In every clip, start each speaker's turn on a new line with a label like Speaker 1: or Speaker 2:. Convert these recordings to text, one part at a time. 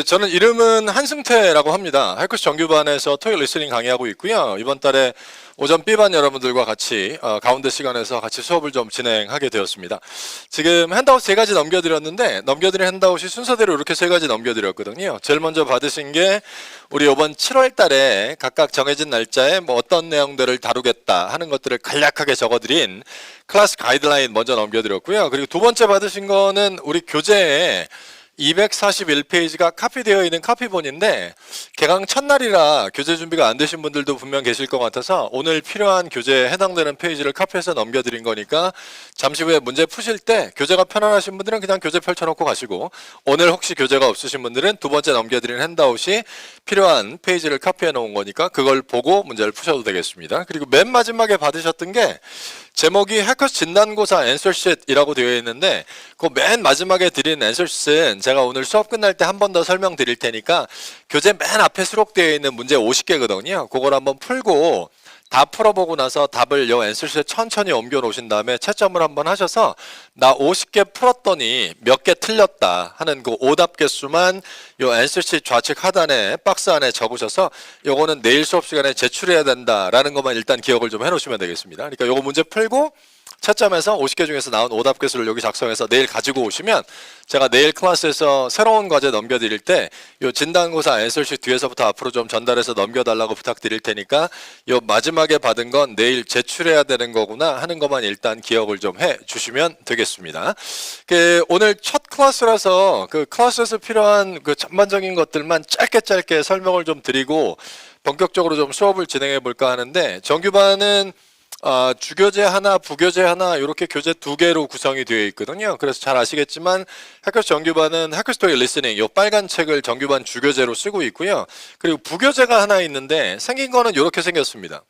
Speaker 1: 저는 이름은 한승태라고 합니다. 하이커스 정규반에서 토익 리스닝 강의하고 있고요. 이번 달에 오전 B반 여러분들과 같이 가운데 시간에서 같이 수업을 좀 진행하게 되었습니다. 지금 핸드아웃 3가지 넘겨드렸는데 넘겨드린 핸드아웃이 순서대로 이렇게 3가지 넘겨드렸거든요. 제일 먼저 받으신 게 우리 이번 7월 달에 각각 정해진 날짜에 뭐 어떤 내용들을 다루겠다 하는 것들을 간략하게 적어드린 클래스 가이드라인 먼저 넘겨드렸고요. 그리고 두 번째 받으신 거는 우리 교재에 241페이지가 카피되어 있는 카피본인데 개강 첫날이라 교재 준비가 안 되신 분들도 분명 계실 것 같아서 오늘 필요한 교재에 해당되는 페이지를 카피해서 넘겨드린 거니까 잠시 후에 문제 푸실 때 교재가 편안하신 분들은 그냥 교재 펼쳐놓고 가시고 오늘 혹시 교재가 없으신 분들은 두 번째 넘겨드린 핸드아웃이 필요한 페이지를 카피해 놓은 거니까 그걸 보고 문제를 푸셔도 되겠습니다. 그리고 맨 마지막에 받으셨던 게 제목이 해커스 진단고사 앤서시트이라고 되어 있는데 그 맨 마지막에 드린 앤서시트는 제가 오늘 수업 끝날 때 한 번 더 설명드릴 테니까 교재 맨 앞에 수록되어 있는 문제 50개거든요. 그걸 한번 풀고 다 풀어보고 나서 답을 요 앤서시트에 천천히 옮겨 놓으신 다음에 채점을 한번 하셔서 나 50개 풀었더니 몇 개 틀렸다 하는 그 오답 개수만 요 앤서시트 좌측 하단에 박스 안에 적으셔서 요거는 내일 수업 시간에 제출해야 된다라는 것만 일단 기억을 좀 해놓으시면 되겠습니다. 그러니까 요거 문제 풀고 채점해서 50개 중에서 나온 오답 개수를 여기 작성해서 내일 가지고 오시면 제가 내일 클래스에서 새로운 과제 넘겨드릴 때 요 진단고사 앤서시트 뒤에서부터 앞으로 좀 전달해서 넘겨달라고 부탁드릴 테니까 요 마지막에 받은 건 내일 제출해야 되는 거구나 하는 것만 일단 기억을 좀 해 주시면 되겠습니다. 오늘 첫 클래스라서 그 클래스에서 필요한 그 전반적인 것들만 짧게 설명을 좀 드리고 본격적으로 좀 수업을 진행해 볼까 하는데 정규반은 주교재 하나, 부교재 하나 이렇게 교재 2개로 구성이 되어 있거든요. 그래서 잘 아시겠지만 해커스 정규반은 해커스 토익 리스닝 이 빨간 책을 정규반 주교재로 쓰고 있고요. 그리고 부교재가 하나 있는데 생긴 거는 이렇게 생겼습니다.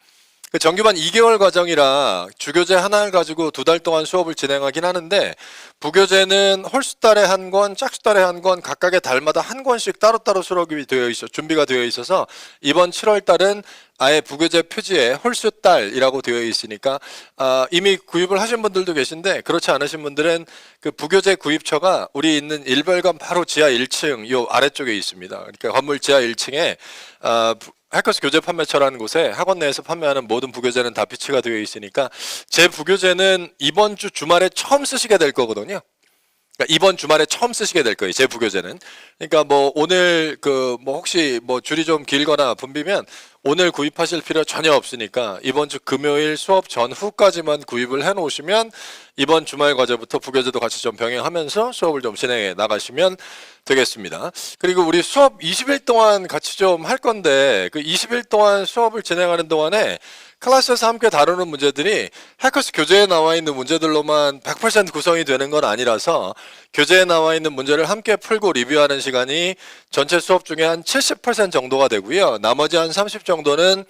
Speaker 1: 그 정규반 2개월 과정이라 주교재 하나를 가지고 2달 동안 수업을 진행하긴 하는데 부교재는 홀수달에 한 권, 짝수달에 한 권 각각의 달마다 한 권씩 따로따로 수록이 되어 있어 준비가 되어 있어서 이번 7월 달은 아예 부교재 표지에 홀수달이라고 되어 있으니까 이미 구입을 하신 분들도 계신데 그렇지 않으신 분들은 그 부교재 구입처가 우리 있는 일별관 바로 지하 1층 요 아래쪽에 있습니다. 그러니까 건물 지하 1층에 해커스 교재 판매처라는 곳에 학원 내에서 판매하는 모든 부교재는 다 비치가 되어 있으니까 제 부교재는 이번 주 주말에 처음 쓰시게 될 거거든요. 그러니까 이번 주말에 처음 쓰시게 될 거예요. 제 부교재는. 그러니까 뭐 오늘 뭐 혹시 뭐 줄이 좀 길거나 붐비면 오늘 구입하실 필요 전혀 없으니까 이번 주 금요일 수업 전후까지만 구입을 해 놓으시면 이번 주말 과제부터 부교재도 같이 좀 병행하면서 수업을 좀 진행해 나가시면 되겠습니다. 그리고 우리 수업 20일 동안 같이 좀 할 건데 그 20일 동안 수업을 진행하는 동안에 클래스에서 함께 다루는 문제들이 해커스 교재에 나와 있는 문제들로만 100% 구성이 되는 건 아니라서 교재에 나와 있는 문제를 함께 풀고 리뷰하는 시간이 전체 수업 중에 한 70% 정도가 되고요. 나머지 한 30 정도는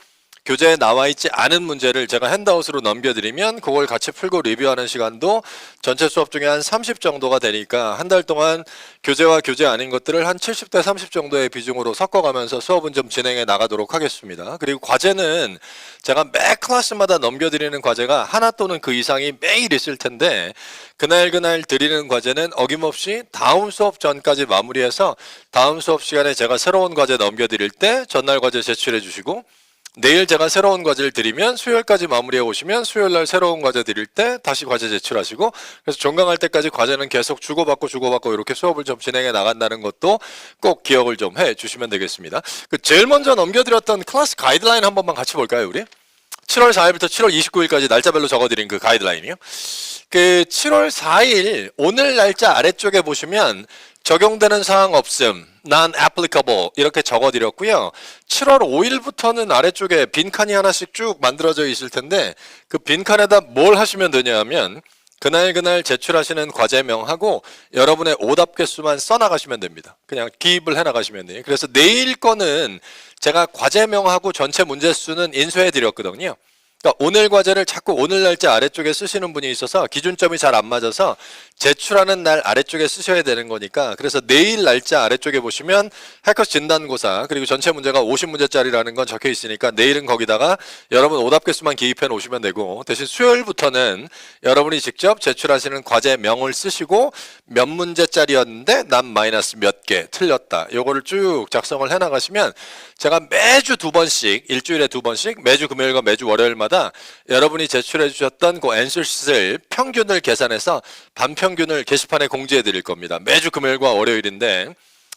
Speaker 1: 교재에 나와 있지 않은 문제를 제가 핸드아웃으로 넘겨드리면 그걸 같이 풀고 리뷰하는 시간도 전체 수업 중에 한 30 정도가 되니까 한 달 동안 교재와 교재 아닌 것들을 한 70대 30 정도의 비중으로 섞어가면서 수업은 좀 진행해 나가도록 하겠습니다. 그리고 과제는 제가 매 클래스마다 넘겨드리는 과제가 하나 또는 그 이상이 매일 있을 텐데 그날 드리는 과제는 어김없이 다음 수업 전까지 마무리해서 다음 수업 시간에 제가 새로운 과제 넘겨드릴 때 전날 과제 제출해 주시고 내일 제가 새로운 과제를 드리면 수요일까지 마무리해 오시면 수요일날 새로운 과제 드릴 때 다시 과제 제출하시고 그래서 종강할 때까지 과제는 계속 주고받고 이렇게 수업을 좀 진행해 나간다는 것도 꼭 기억을 좀 해 주시면 되겠습니다. 제일 먼저 넘겨드렸던 클래스 가이드라인 한 번만 같이 볼까요 우리? 7월 4일부터 7월 29일까지 날짜별로 적어드린 그 가이드라인이요. 7월 4일 오늘 날짜 아래쪽에 보시면 적용되는 사항 없음, non-applicable 이렇게 적어드렸고요. 7월 5일부터는 아래쪽에 빈칸이 하나씩 쭉 만들어져 있을 텐데 그 빈칸에다 뭘 하시면 되냐 하면 그날 제출하시는 과제명하고 여러분의 오답 개수만 써나가시면 됩니다. 그냥 기입을 해나가시면 돼요. 그래서 내일 거는 제가 과제명하고 전체 문제 수는 인수해 드렸거든요. 그러니까 오늘 과제를 자꾸 오늘 날짜 아래쪽에 쓰시는 분이 있어서 기준점이 잘 안 맞아서 제출하는 날 아래쪽에 쓰셔야 되는 거니까, 그래서 내일 날짜 아래쪽에 보시면 해커스 진단고사 그리고 전체 문제가 50문제짜리라는 건 적혀 있으니까 내일은 거기다가 여러분 오답 개수만 기입해 놓으시면 되고, 대신 수요일부터는 여러분이 직접 제출하시는 과제명을 쓰시고 몇 문제짜리였는데 난 마이너스 몇 개 틀렸다, 요거를 쭉 작성을 해 나가시면 제가 매주 2번씩, 일주일에 2번씩, 매주 금요일과 매주 월요일마다 여러분이 제출해 주셨던 그 앤서시트를 평균을 계산해서 반평균을 게시판에 공지해 드릴 겁니다. 매주 금요일과 월요일인데,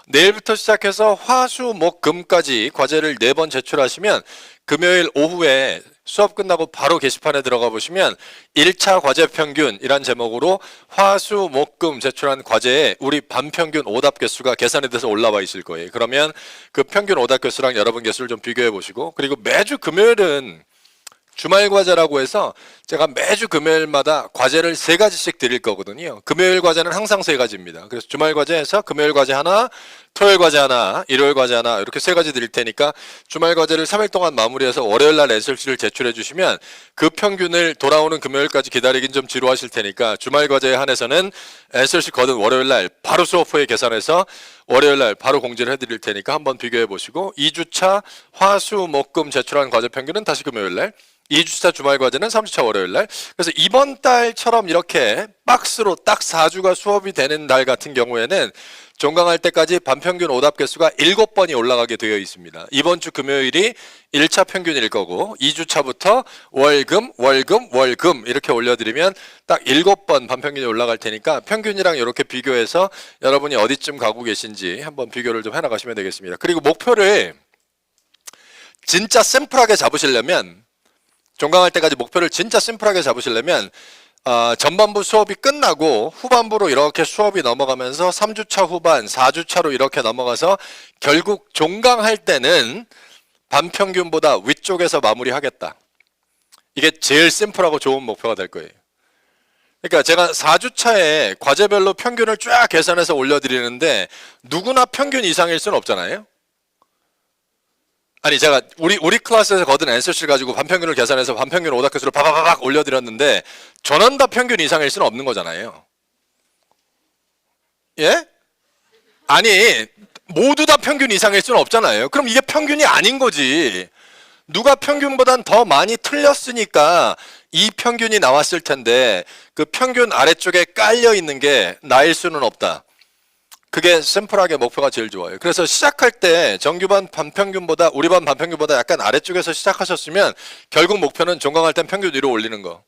Speaker 1: 내일부터 시작해서 화, 수, 목, 금까지 과제를 4번 제출하시면 금요일 오후에 수업 끝나고 바로 게시판에 들어가 보시면 1차 과제 평균이란 제목으로 화, 수, 목, 금 제출한 과제에 우리 반평균 오답 개수가 계산이 돼서 올라와 있을 거예요. 그러면 그 평균 오답 개수랑 여러분 개수를 좀 비교해 보시고, 그리고 매주 금요일은 주말 과제라고 해서 제가 매주 금요일마다 과제를 3가지씩 드릴 거거든요. 금요일 과제는 항상 3가지입니다. 그래서 주말 과제에서 금요일 과제 하나, 토요일 과제 하나, 일요일 과제 하나, 이렇게 3가지 드릴 테니까 주말 과제를 3일 동안 마무리해서 월요일 날 SLC를 제출해 주시면 그 평균을 돌아오는 금요일까지 기다리긴 좀 지루하실 테니까 주말 과제에 한해서는 SLC 거둔 월요일 날 바로 수업 후에 계산해서 월요일 날 바로 공지를 해드릴 테니까 한번 비교해 보시고, 2주차 화, 수, 목, 금 제출한 과제 평균은 다시 금요일 날, 2주차 주말 과제는 3주차 월요일 날. 그래서 이번 달처럼 이렇게 박스로 딱 4주가 수업이 되는 달 같은 경우에는 종강할 때까지 반평균 오답 개수가 7번이 올라가게 되어 있습니다. 이번 주 금요일이 1차 평균일 거고, 2주차부터 월금, 월금, 월금 이렇게 올려드리면 딱 7번 반평균이 올라갈 테니까 평균이랑 이렇게 비교해서 여러분이 어디쯤 가고 계신지 한번 비교를 좀 해나가시면 되겠습니다. 그리고 목표를 진짜 샘플하게 잡으시려면, 종강할 때까지 목표를 진짜 심플하게 잡으시려면 전반부 수업이 끝나고 후반부로 이렇게 수업이 넘어가면서 3주차 후반, 4주차로 이렇게 넘어가서 결국 종강할 때는 반평균보다 위쪽에서 마무리하겠다. 이게 제일 심플하고 좋은 목표가 될 거예요. 그러니까 제가 4주차에 과제별로 평균을 쫙 계산해서 올려드리는데 누구나 평균 이상일 수는 없잖아요. 아니 제가 우리 클래스에서 거둔 앤서시를 가지고 반평균을 계산해서 반평균 오답 개수를 바바바박 올려드렸는데 전원 다 평균 이상일 수는 없는 거잖아요. 예? 아니 모두 다 평균 이상일 수는 없잖아요. 그럼 이게 평균이 아닌 거지. 누가 평균보단 더 많이 틀렸으니까 이 평균이 나왔을 텐데 그 평균 아래쪽에 깔려 있는 게 나일 수는 없다. 그게 샘플하게 목표가 제일 좋아요. 그래서 시작할 때 정규반 반평균보다, 우리 반 반평균보다 약간 아래쪽에서 시작하셨으면 결국 목표는 종강할 땐 평균 위로 올리는 거.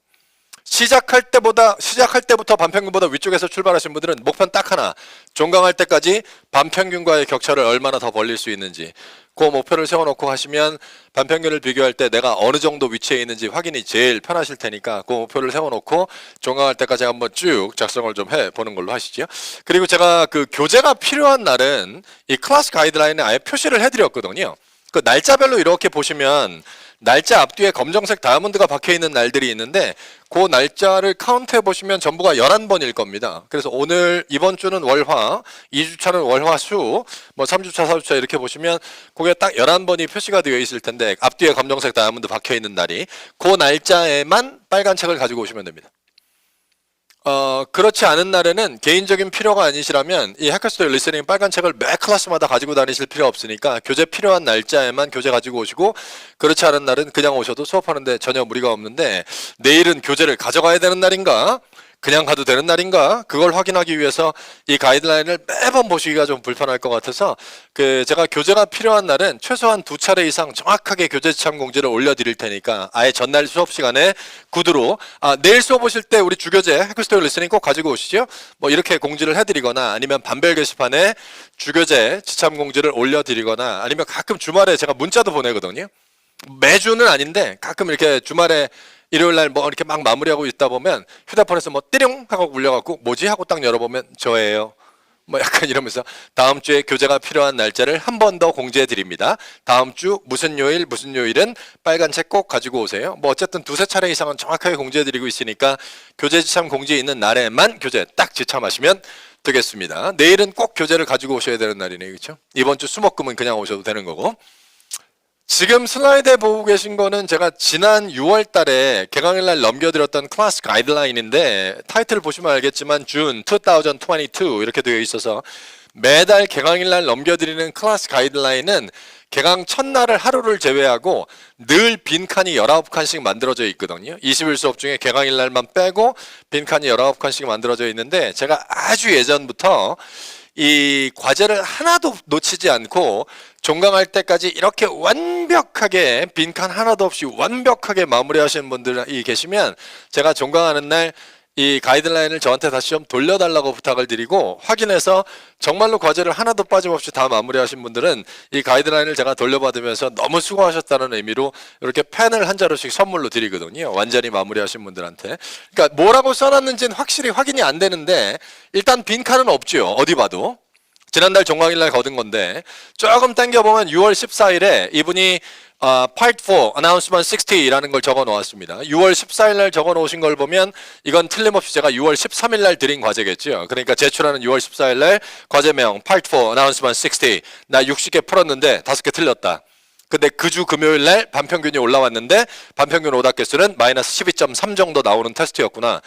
Speaker 1: 시작할 때부터 반평균보다 위쪽에서 출발하신 분들은 목표는 딱 하나, 종강할 때까지 반평균과의 격차를 얼마나 더 벌릴 수 있는지, 그 목표를 세워놓고 하시면 반평균을 비교할 때 내가 어느 정도 위치에 있는지 확인이 제일 편하실 테니까 그 목표를 세워놓고 종강할 때까지 한번 쭉 작성을 좀 해보는 걸로 하시죠. 그리고 제가 그 교재가 필요한 날은 이 클래스 가이드라인에 아예 표시를 해드렸거든요. 그 날짜별로 이렇게 보시면 날짜 앞뒤에 검정색 다이아몬드가 박혀 있는 날들이 있는데 그 날짜를 카운트해 보시면 전부가 11번일 겁니다. 그래서 오늘 이번 주는 월화, 2주차는 월화수, 뭐 3주차, 4주차 이렇게 보시면 그게 딱 11번이 표시가 되어 있을 텐데 앞뒤에 검정색 다이아몬드 박혀 있는 날이 그 날짜에만 빨간 책을 가지고 오시면 됩니다. 그렇지 않은 날에는 개인적인 필요가 아니시라면 이 해커스터 리스닝 빨간 책을 매 클래스마다 가지고 다니실 필요 없으니까 교재 필요한 날짜에만 교재 가지고 오시고, 그렇지 않은 날은 그냥 오셔도 수업하는데 전혀 무리가 없는데 내일은 교재를 가져가야 되는 날인가? 그냥 가도 되는 날인가? 그걸 확인하기 위해서 이 가이드라인을 매번 보시기가 좀 불편할 것 같아서 제가 교재가 필요한 날은 최소한 2차례 이상 정확하게 교재 지참 공지를 올려드릴 테니까 아예 전날 수업 시간에 구두로 내일 수업 오실 때 우리 주교재 해커스터 리스닝 꼭 가지고 오시죠. 뭐 이렇게 공지를 해드리거나 아니면 반별 게시판에 주교재 지참 공지를 올려드리거나 아니면 가끔 주말에 제가 문자도 보내거든요. 매주는 아닌데 가끔 이렇게 주말에 일요일 날 뭐 이렇게 막 마무리하고 있다 보면 휴대폰에서 뭐 띠룡 하고 울려갖고 뭐지 하고 딱 열어보면 저예요. 뭐 약간 이러면서 다음 주에 교재가 필요한 날짜를 한 번 더 공지해 드립니다. 다음 주 무슨 요일 무슨 요일은 빨간 책 꼭 가지고 오세요. 뭐 어쨌든 2~3차례 이상은 정확하게 공지해 드리고 있으니까 교재 지참 공지 있는 날에만 교재 딱 지참하시면 되겠습니다. 내일은 꼭 교재를 가지고 오셔야 되는 날이네요. 그렇죠? 이번 주 수목금은 그냥 오셔도 되는 거고. 지금 슬라이드에 보고 계신 거는 제가 지난 6월 달에 개강일 날 넘겨드렸던 클래스 가이드라인인데 타이틀 보시면 알겠지만 준 2022 이렇게 되어 있어서 매달 개강일 날 넘겨드리는 클래스 가이드라인은 개강 첫날을 하루를 제외하고 늘 빈칸이 19칸씩 만들어져 있거든요. 20일 수업 중에 개강일 날만 빼고 빈칸이 19칸씩 만들어져 있는데 제가 아주 예전부터 이 과제를 하나도 놓치지 않고 종강할 때까지 이렇게 완벽하게 빈칸 하나도 없이 완벽하게 마무리하시는 분들이 계시면 제가 종강하는 날 이 가이드라인을 저한테 다시 좀 돌려달라고 부탁을 드리고 확인해서 정말로 과제를 하나도 빠짐없이 다 마무리하신 분들은 이 가이드라인을 제가 돌려받으면서 너무 수고하셨다는 의미로 이렇게 펜을 한 자루씩 선물로 드리거든요. 완전히 마무리하신 분들한테. 그러니까 뭐라고 써놨는지는 확실히 확인이 안 되는데 일단 빈칸은 없죠. 어디 봐도. 지난달 종강일 날 거둔 건데 조금 당겨보면 6월 14일에 이분이 Part 4 Announcement 60라는 걸 적어 놓았습니다. 6월 14일 날 적어 놓으신 걸 보면 이건 틀림없이 제가 6월 13일 날 드린 과제겠죠. 그러니까 제출하는 6월 14일 날 과제명 Part 4 Announcement 60 나 60개 풀었는데 5개 틀렸다. 근데 그 주 금요일 날 반평균이 올라왔는데 반평균 오답 개수는 마이너스 12.3 정도 나오는 테스트였구나.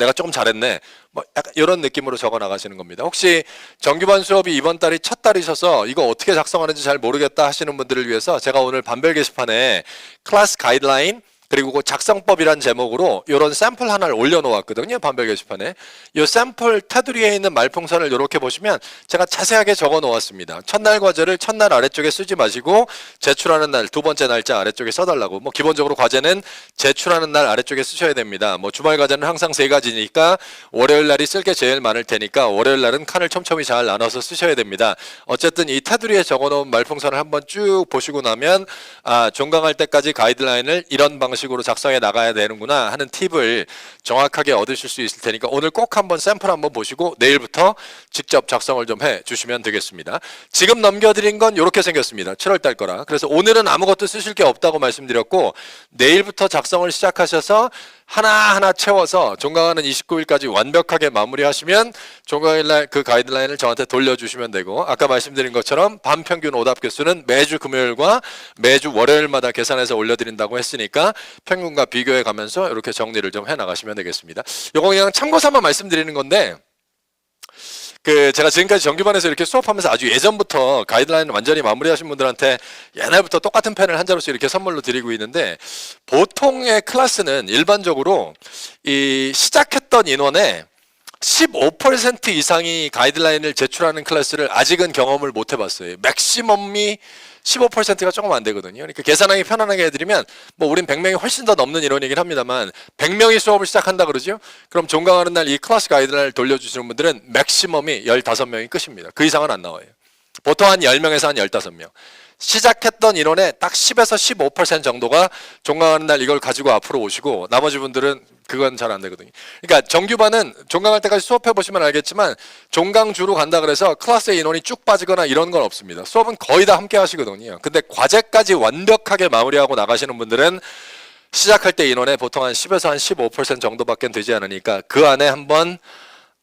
Speaker 1: 내가 조금 잘했네. 뭐 약간 이런 느낌으로 적어 나가시는 겁니다. 혹시 정규반 수업이 이번 달이 첫 달이셔서 이거 어떻게 작성하는지 잘 모르겠다 하시는 분들을 위해서 제가 오늘 반별 게시판에 클래스 가이드라인 그리고 그 작성법이란 제목으로 이런 샘플 하나를 올려놓았거든요. 반별 게시판에. 이 샘플 테두리에 있는 말풍선을 이렇게 보시면 제가 자세하게 적어 놓았습니다. 첫날 과제를 첫날 아래쪽에 쓰지 마시고 제출하는 날 두 번째 날짜 아래쪽에 써달라고. 뭐 기본적으로 과제는 제출하는 날 아래쪽에 쓰셔야 됩니다. 뭐 주말 과제는 항상 3가지니까 월요일 날이 쓸 게 제일 많을 테니까 월요일 날은 칸을 촘촘히 잘 나눠서 쓰셔야 됩니다. 어쨌든 이 테두리에 적어 놓은 말풍선을 한번 쭉 보시고 나면 종강할 때까지 가이드라인을 이런 방식으로 작성해 나가야 되는구나 하는 팁을 정확하게 얻으실 수 있을 테니까 오늘 꼭 한번 샘플 한번 보시고 내일부터 직접 작성을 좀 해 주시면 되겠습니다. 지금 넘겨드린 건 이렇게 생겼습니다. 7월 달 거라. 그래서 오늘은 아무것도 쓰실 게 없다고 말씀드렸고 내일부터 작성을 시작하셔서 하나하나 채워서 종강하는 29일까지 완벽하게 마무리하시면 종강일 날 그 가이드라인을 저한테 돌려주시면 되고 아까 말씀드린 것처럼 반평균 오답 개수는 매주 금요일과 매주 월요일마다 계산해서 올려드린다고 했으니까 평균과 비교해 가면서 이렇게 정리를 좀 해나가시면 되겠습니다. 이거 그냥 참고 삼아 말씀드리는 건데 제가 지금까지 정규반에서 이렇게 수업하면서 아주 예전부터 가이드라인을 완전히 마무리하신 분들한테 옛날부터 똑같은 펜을 한 자루씩 이렇게 선물로 드리고 있는데 보통의 클래스는 일반적으로 이 시작했던 인원의 15% 이상이 가이드라인을 제출하는 클래스를 아직은 경험을 못 해봤어요. 맥시멈이 15%가 조금 안 되거든요. 그러니까 계산하기 편안하게 해드리면 뭐 우린 100명이 훨씬 더 넘는 인원이긴 합니다만 100명이 수업을 시작한다 그러죠. 그럼 종강하는 날 이 클래스 가이드라인을 돌려주시는 분들은 맥시멈이 15명이 끝입니다. 그 이상은 안 나와요. 보통 한 10명에서 한 15명. 시작했던 인원의 딱 10에서 15% 정도가 종강하는 날 이걸 가지고 앞으로 오시고 나머지 분들은 그건 잘 안 되거든요. 그러니까 정규반은 종강할 때까지 수업해 보시면 알겠지만 종강주로 간다 그래서 클래스의 인원이 쭉 빠지거나 이런 건 없습니다. 수업은 거의 다 함께 하시거든요. 근데 과제까지 완벽하게 마무리하고 나가시는 분들은 시작할 때 인원의 보통 한 10에서 한 15% 정도밖에 되지 않으니까 그 안에 한번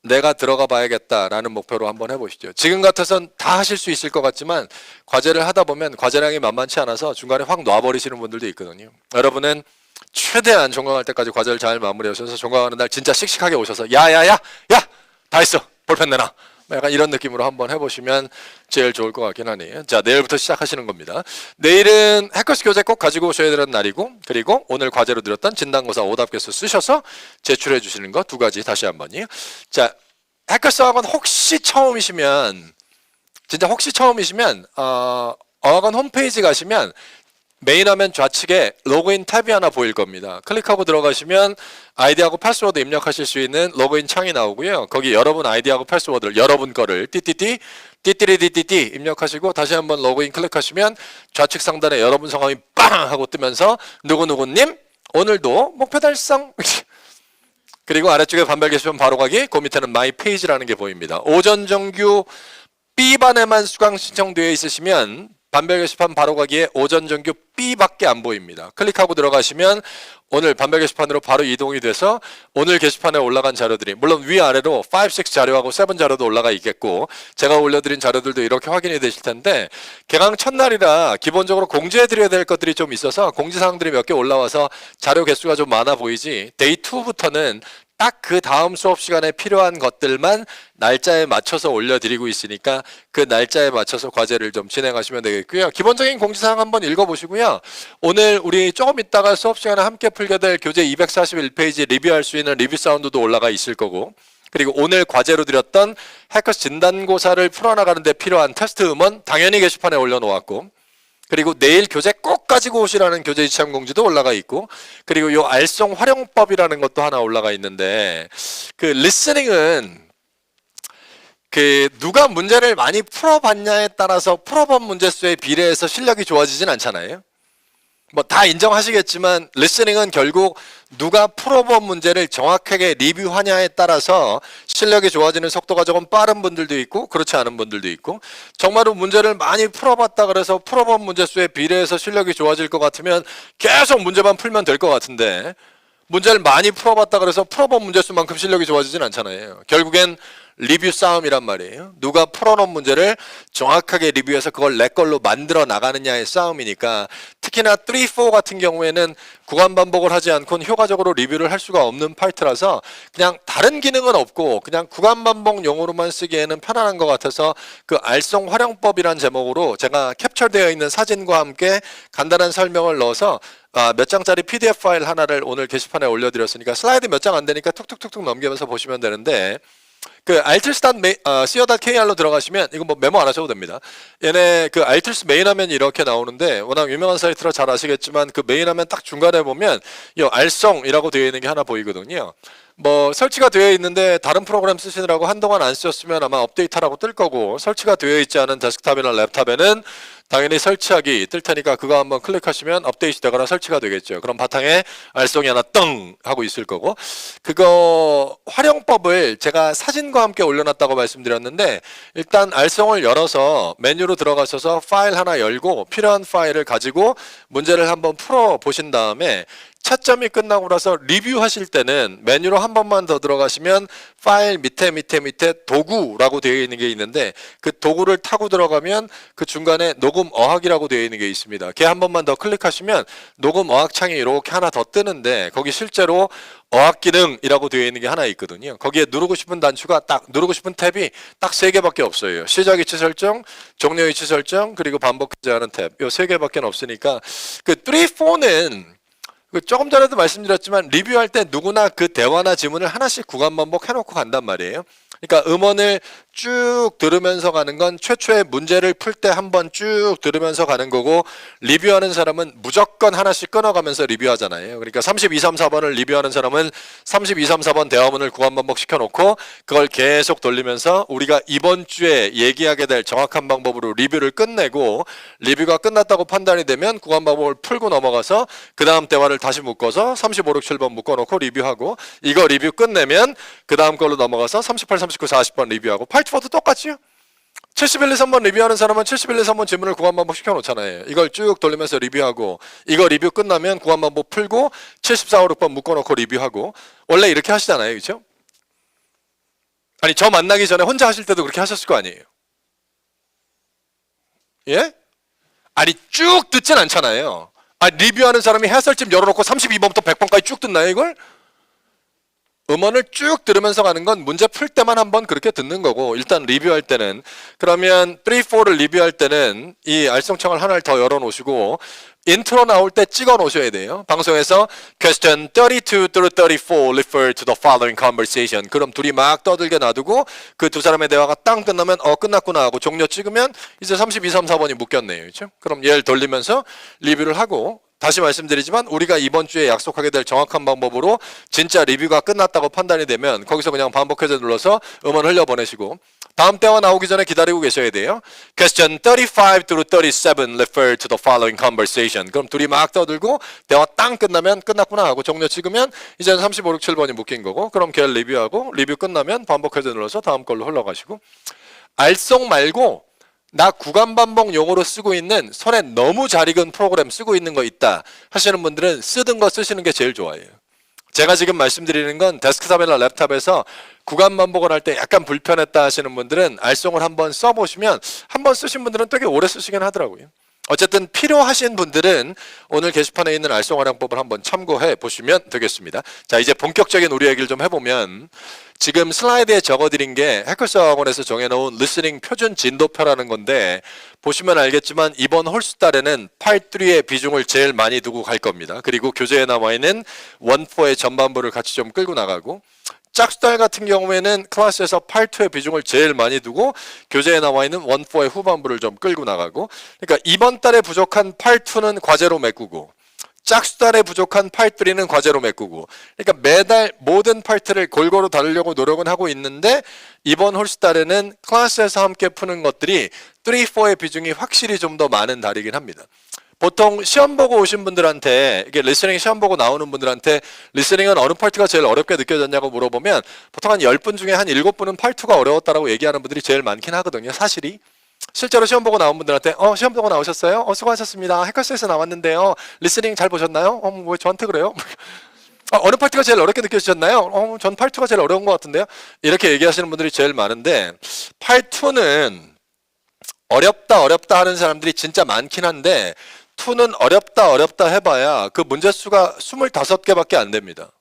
Speaker 1: 내가 들어가 봐야겠다라는 목표로 한번 해보시죠. 지금 같아선 다 하실 수 있을 것 같지만 과제를 하다 보면 과제량이 만만치 않아서 중간에 확 놔버리시는 분들도 있거든요. 여러분은 최대한 종강할 때까지 과제를 잘 마무리하셔서 종강하는 날 진짜 씩씩하게 오셔서 야야야 야 다 했어 볼펜 내놔 약간 이런 느낌으로 한번 해보시면 제일 좋을 것 같긴 하네요. 자, 내일부터 시작하시는 겁니다. 내일은 해커스 교재 꼭 가지고 오셔야 되는 날이고 그리고 오늘 과제로 드렸던 진단고사 오답 개수 쓰셔서 제출해 주시는 거 2가지 다시 한번요. 자, 해커스 학원 혹시 처음이시면 진짜 혹시 처음이시면 어학원 홈페이지 가시면 메인 화면 좌측에 로그인 탭이 하나 보일 겁니다. 클릭하고 들어가시면 아이디하고 패스워드 입력하실 수 있는 로그인 창이 나오고요. 거기 여러분 아이디하고 패스워드를 여러분 거를 띠띠띠 입력하시고 다시 한번 로그인 클릭하시면 좌측 상단에 여러분 성함이 빵 하고 뜨면서 누구누구님 오늘도 목표 달성 그리고 아래쪽에 반발 게시판 바로 가기 그 밑에는 마이 페이지라는 게 보입니다. 오전 정규 B반에만 수강 신청되어 있으시면 반별 게시판 바로 가기에 오전 정규 B밖에 안 보입니다. 클릭하고 들어가시면 오늘 반별 게시판으로 바로 이동이 돼서 오늘 게시판에 올라간 자료들이 물론 위아래로 5, 6 자료하고 7 자료도 올라가 있겠고 제가 올려드린 자료들도 이렇게 확인이 되실 텐데 개강 첫날이라 기본적으로 공지해드려야 될 것들이 좀 있어서 공지사항들이 몇 개 올라와서 자료 개수가 좀 많아 보이지 데이 2부터는 딱 그 다음 수업 시간에 필요한 것들만 날짜에 맞춰서 올려드리고 있으니까 그 날짜에 맞춰서 과제를 좀 진행하시면 되겠고요. 기본적인 공지사항 한번 읽어보시고요. 오늘 우리 조금 있다가 수업 시간에 함께 풀게 될 교재 241페이지 리뷰할 수 있는 리뷰 사운드도 올라가 있을 거고 그리고 오늘 과제로 드렸던 해커스 진단고사를 풀어나가는 데 필요한 테스트 음원 당연히 게시판에 올려놓았고 그리고 내일 교재 꼭 가지고 오시라는 교재 지침 공지도 올라가 있고 그리고 요 알송 활용법이라는 것도 하나 올라가 있는데 그 리스닝은 그 누가 문제를 많이 풀어봤냐에 따라서 풀어본 문제 수에 비례해서 실력이 좋아지진 않잖아요. 뭐 다 인정하시겠지만 리스닝은 결국 누가 풀어본 문제를 정확하게 리뷰하냐에 따라서 실력이 좋아지는 속도가 조금 빠른 분들도 있고 그렇지 않은 분들도 있고 정말로 문제를 많이 풀어봤다 그래서 풀어본 문제 수에 비례해서 실력이 좋아질 것 같으면 계속 문제만 풀면 될 것 같은데 문제를 많이 풀어봤다 그래서 풀어본 문제 수만큼 실력이 좋아지진 않잖아요. 결국엔 리뷰 싸움이란 말이에요. 누가 풀어놓은 문제를 정확하게 리뷰해서 그걸 내 걸로 만들어 나가느냐의 싸움이니까 특히나 3, 4 같은 경우에는 구간 반복을 하지 않고는 효과적으로 리뷰를 할 수가 없는 파트라서 그냥 다른 기능은 없고 그냥 구간 반복 용어로만 쓰기에는 편안한 것 같아서 그 알송 활용법이란 제목으로 제가 캡처되어 있는 사진과 함께 간단한 설명을 넣어서 몇 장짜리 PDF 파일 하나를 오늘 게시판에 올려드렸으니까 슬라이드 몇 장 안 되니까 툭툭툭툭 넘기면서 보시면 되는데 그 altils.co.kr로 들어가시면 이거 뭐 메모 안 하셔도 됩니다. 얘네 그 altils 메인 화면이 이렇게 나오는데 워낙 유명한 사이트라 잘 아시겠지만 그 메인 화면 딱 중간에 보면 이 알송이라고 되어 있는 게 하나 보이거든요. 뭐 설치가 되어 있는데 다른 프로그램 쓰시느라고 한동안 안 쓰셨으면 아마 업데이트하라고 뜰 거고 설치가 되어 있지 않은 데스크탑이나 랩탑에는 당연히 설치하기 뜰 테니까 그거 한번 클릭하시면 업데이트 되거나 설치가 되겠죠. 그럼 바탕에 알송이 하나 떵 하고 있을 거고 그거 활용법을 제가 사진과 함께 올려놨다고 말씀드렸는데 일단 알송을 열어서 메뉴로 들어가셔서 파일 하나 열고 필요한 파일을 가지고 문제를 한번 풀어 보신 다음에 차점이 끝나고 나서 리뷰하실 때는 메뉴로 한 번만 더 들어가시면 파일 밑에 도구라고 되어 있는 게 있는데 그 도구를 타고 들어가면 그 중간에 녹음 어학이라고 되어 있는 게 있습니다. 걔 한 번만 더 클릭하시면 녹음 어학 창이 이렇게 하나 더 뜨는데 거기 실제로 어학 기능이라고 되어 있는 게 하나 있거든요. 거기에 누르고 싶은 단추가 딱 누르고 싶은 탭이 딱 3개밖에 없어요. 시작 위치 설정, 종료 위치 설정, 그리고 반복하지 않은 탭. 요 3개밖에 없으니까 그 3, 4는 조금 전에도 말씀드렸지만 리뷰할 때 누구나 그 대화나 지문을 하나씩 구간 반복 해놓고 간단 말이에요. 그러니까 음원을 쭉 들으면서 가는 건 최초의 문제를 풀 때 한번 쭉 들으면서 가는 거고 리뷰하는 사람은 무조건 하나씩 끊어가면서 리뷰하잖아요. 그러니까 32, 3, 4번을 리뷰하는 사람은 32, 3, 4번 대화문을 구간 반복 시켜놓고 그걸 계속 돌리면서 우리가 이번 주에 얘기하게 될 정확한 방법으로 리뷰를 끝내고 리뷰가 끝났다고 판단이 되면 구간 반복을 풀고 넘어가서 그 다음 대화를 다시 묶어서 35, 6, 7번 묶어놓고 리뷰하고 이거 리뷰 끝내면 그 다음 걸로 넘어가서 38, 39, 40번 리뷰하고 84도 똑같지요? 71, 2, 3번 리뷰하는 사람은 71, 2, 3번 질문을 구간 반복 시켜놓잖아요. 이걸 쭉 돌리면서 리뷰하고 이거 리뷰 끝나면 구간 반복 풀고 74, 5, 6번 묶어놓고 리뷰하고 원래 이렇게 하시잖아요. 그렇죠? 아니 저 만나기 전에 혼자 하실 때도 그렇게 하셨을 거 아니에요. 예? 아니 쭉 듣진 않잖아요. 리뷰하는 사람이 해설집 열어놓고 32번부터 100번까지 쭉 듣나요 이걸? 음원을 쭉 들으면서 가는 건 문제 풀 때만 한번 그렇게 듣는 거고 일단 리뷰할 때는 그러면 3, 4를 리뷰할 때는 이 알성창을 하나를 더 열어놓으시고 인트로 나올 때 찍어 놓으셔야 돼요. 방송에서 question 32 through 34 refer to the following conversation. 그럼 둘이 막 떠들게 놔두고 그 두 사람의 대화가 땅 끝나면 끝났구나 하고 종료 찍으면 이제 32, 3, 4번이 묶였네요. 그렇죠? 그럼 얘를 돌리면서 리뷰를 하고 다시 말씀드리지만 우리가 이번 주에 약속하게 될 정확한 방법으로 진짜 리뷰가 끝났다고 판단이 되면 거기서 그냥 반복해서 눌러서 음원 흘려보내시고 다음 대화 나오기 전에 기다리고 계셔야 돼요. Question 35 through 37 refer to the following conversation. 그럼 둘이 막 떠들고 대화 땅 끝나면 끝났구나 하고 종료 찍으면 이제는 35, 6, 7번이 묶인 거고 그럼 걔를 리뷰하고 리뷰 끝나면 반복해서 눌러서 다음 걸로 흘러가시고 알송 말고 나 구간 반복 용어로 쓰고 있는 손에 너무 잘 익은 프로그램 쓰고 있는 거 있다 하시는 분들은 쓰던 거 쓰시는 게 제일 좋아요. 제가 지금 말씀드리는 건 데스크탑이나 랩탑에서 구간 반복을 할 때 약간 불편했다 하시는 분들은 알송을 한번 써보시면 한번 쓰신 분들은 되게 오래 쓰시긴 하더라고요. 어쨌든 필요하신 분들은 오늘 게시판에 있는 알송 활용법을 한번 참고해 보시면 되겠습니다. 자, 이제 본격적인 우리 얘기를 좀 해보면 지금 슬라이드에 적어드린 게 해커스 학원에서 정해놓은 리스닝 표준 진도표라는 건데 보시면 알겠지만 이번 홀수 달에는 Part 3의 비중을 제일 많이 두고 갈 겁니다. 그리고 교재에 나와 있는 1,4의 전반부를 같이 좀 끌고 나가고 짝수달 같은 경우에는 클래스에서 Part 2의 비중을 제일 많이 두고 교재에 나와 있는 1,4의 후반부를 좀 끌고 나가고 그러니까 이번 달에 부족한 Part 2는 과제로 메꾸고 짝수달에 부족한 Part 3는 과제로 메꾸고 그러니까 매달 모든 파트를 골고루 다루려고 노력은 하고 있는데 이번 홀수 달에는 클래스에서 함께 푸는 것들이 3, 4의 비중이 확실히 좀 더 많은 달이긴 합니다. 보통 시험 보고 오신 분들한테 이게 리스닝 시험 보고 나오는 분들한테 리스닝은 어느 파트가 제일 어렵게 느껴졌냐고 물어보면 보통 한 10분 중에 한 7분은 파트 2가 어려웠다라고 얘기하는 분들이 제일 많긴 하거든요. 사실이. 실제로 시험 보고 나온 분들한테 시험 보고 나오셨어요? 수고하셨습니다. 해커스에서 나왔는데요. 리스닝 잘 보셨나요? 왜 저한테 그래요? 어느 파트가 제일 어렵게 느껴지셨나요? 전 파트 2가 제일 어려운 것 같은데요. 이렇게 얘기하시는 분들이 제일 많은데 파트 2는 어렵다 하는 사람들이 진짜 많긴 한데 2는 어렵다 해봐야 그 문제수가 25개밖에 안 됩니다.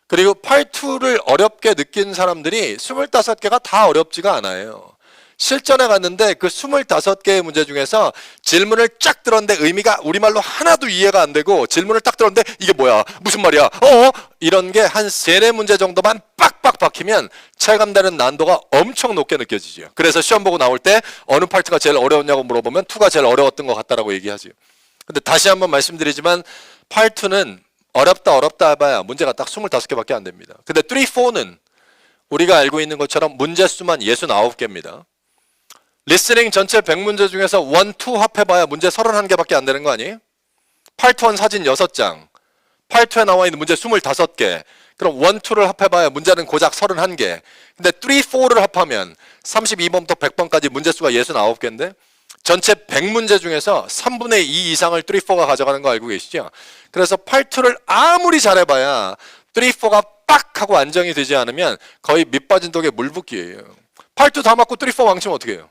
Speaker 1: 그리고 Part 2를 어렵게 느낀 사람들이 25개가 다 어렵지가 않아요. 실전에 갔는데 그 25개의 문제 중에서 질문을 쫙 들었는데 의미가 우리말로 하나도 이해가 안 되고 질문을 딱 들었는데 이게 뭐야? 무슨 말이야? 이런 게 한 3, 4문제 정도만 빡빡 박히면 체감되는 난도가 엄청 높게 느껴지죠. 그래서 시험 보고 나올 때 어느 파트가 제일 어려웠냐고 물어보면 2가 제일 어려웠던 것 같다라고 얘기하죠. 근데 다시 한번 말씀드리지만 Part 2는 어렵다 해봐야 문제가 딱 25개밖에 안 됩니다. 근데 3, 4는 우리가 알고 있는 것처럼 문제수만 69개입니다. 리스닝 전체 100문제 중에서 1, 2 합해봐야 문제 31개밖에 안 되는 거 아니에요? Part 1 사진 6장, Part 2에 나와 있는 문제 25개, 그럼 1, 2를 합해봐야 문제는 고작 31개. 근데 3, 4를 합하면 32번부터 100번까지 문제수가 69개인데 전체 100문제 중에서 3분의 2 이상을 3, 4가 가져가는 거 알고 계시죠? 그래서 Part 2를 아무리 잘해봐야 3, 4가 빡 하고 안정이 되지 않으면 거의 밑빠진 독에 물붓기예요. Part 2 다 맞고 3, 4 망치면 어떻게 해요?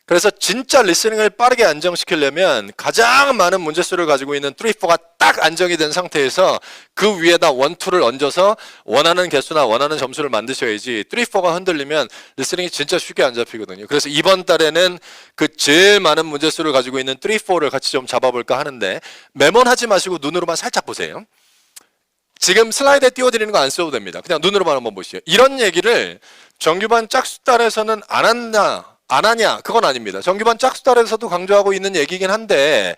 Speaker 1: 그래서 진짜 리스닝을 빠르게 안정시키려면 가장 많은 문제수를 가지고 있는 3, 4가 딱 안정이 된 상태에서 그 위에다 1, 2를 얹어서 원하는 개수나 원하는 점수를 만드셔야지 3, 4가 흔들리면 리스닝이 진짜 쉽게 안 잡히거든요. 그래서 이번 달에는 그 제일 많은 문제수를 가지고 있는 3, 4를 같이 좀 잡아볼까 하는데 메모는 하지 마시고 눈으로만 살짝 보세요. 지금 슬라이드에 띄워드리는 거 안 써도 됩니다. 그냥 눈으로만 한번 보시죠. 이런 얘기를 정규반 짝수달에서는 안 하냐? 그건 아닙니다. 정규반 짝수달에서도 강조하고 있는 얘기긴 한데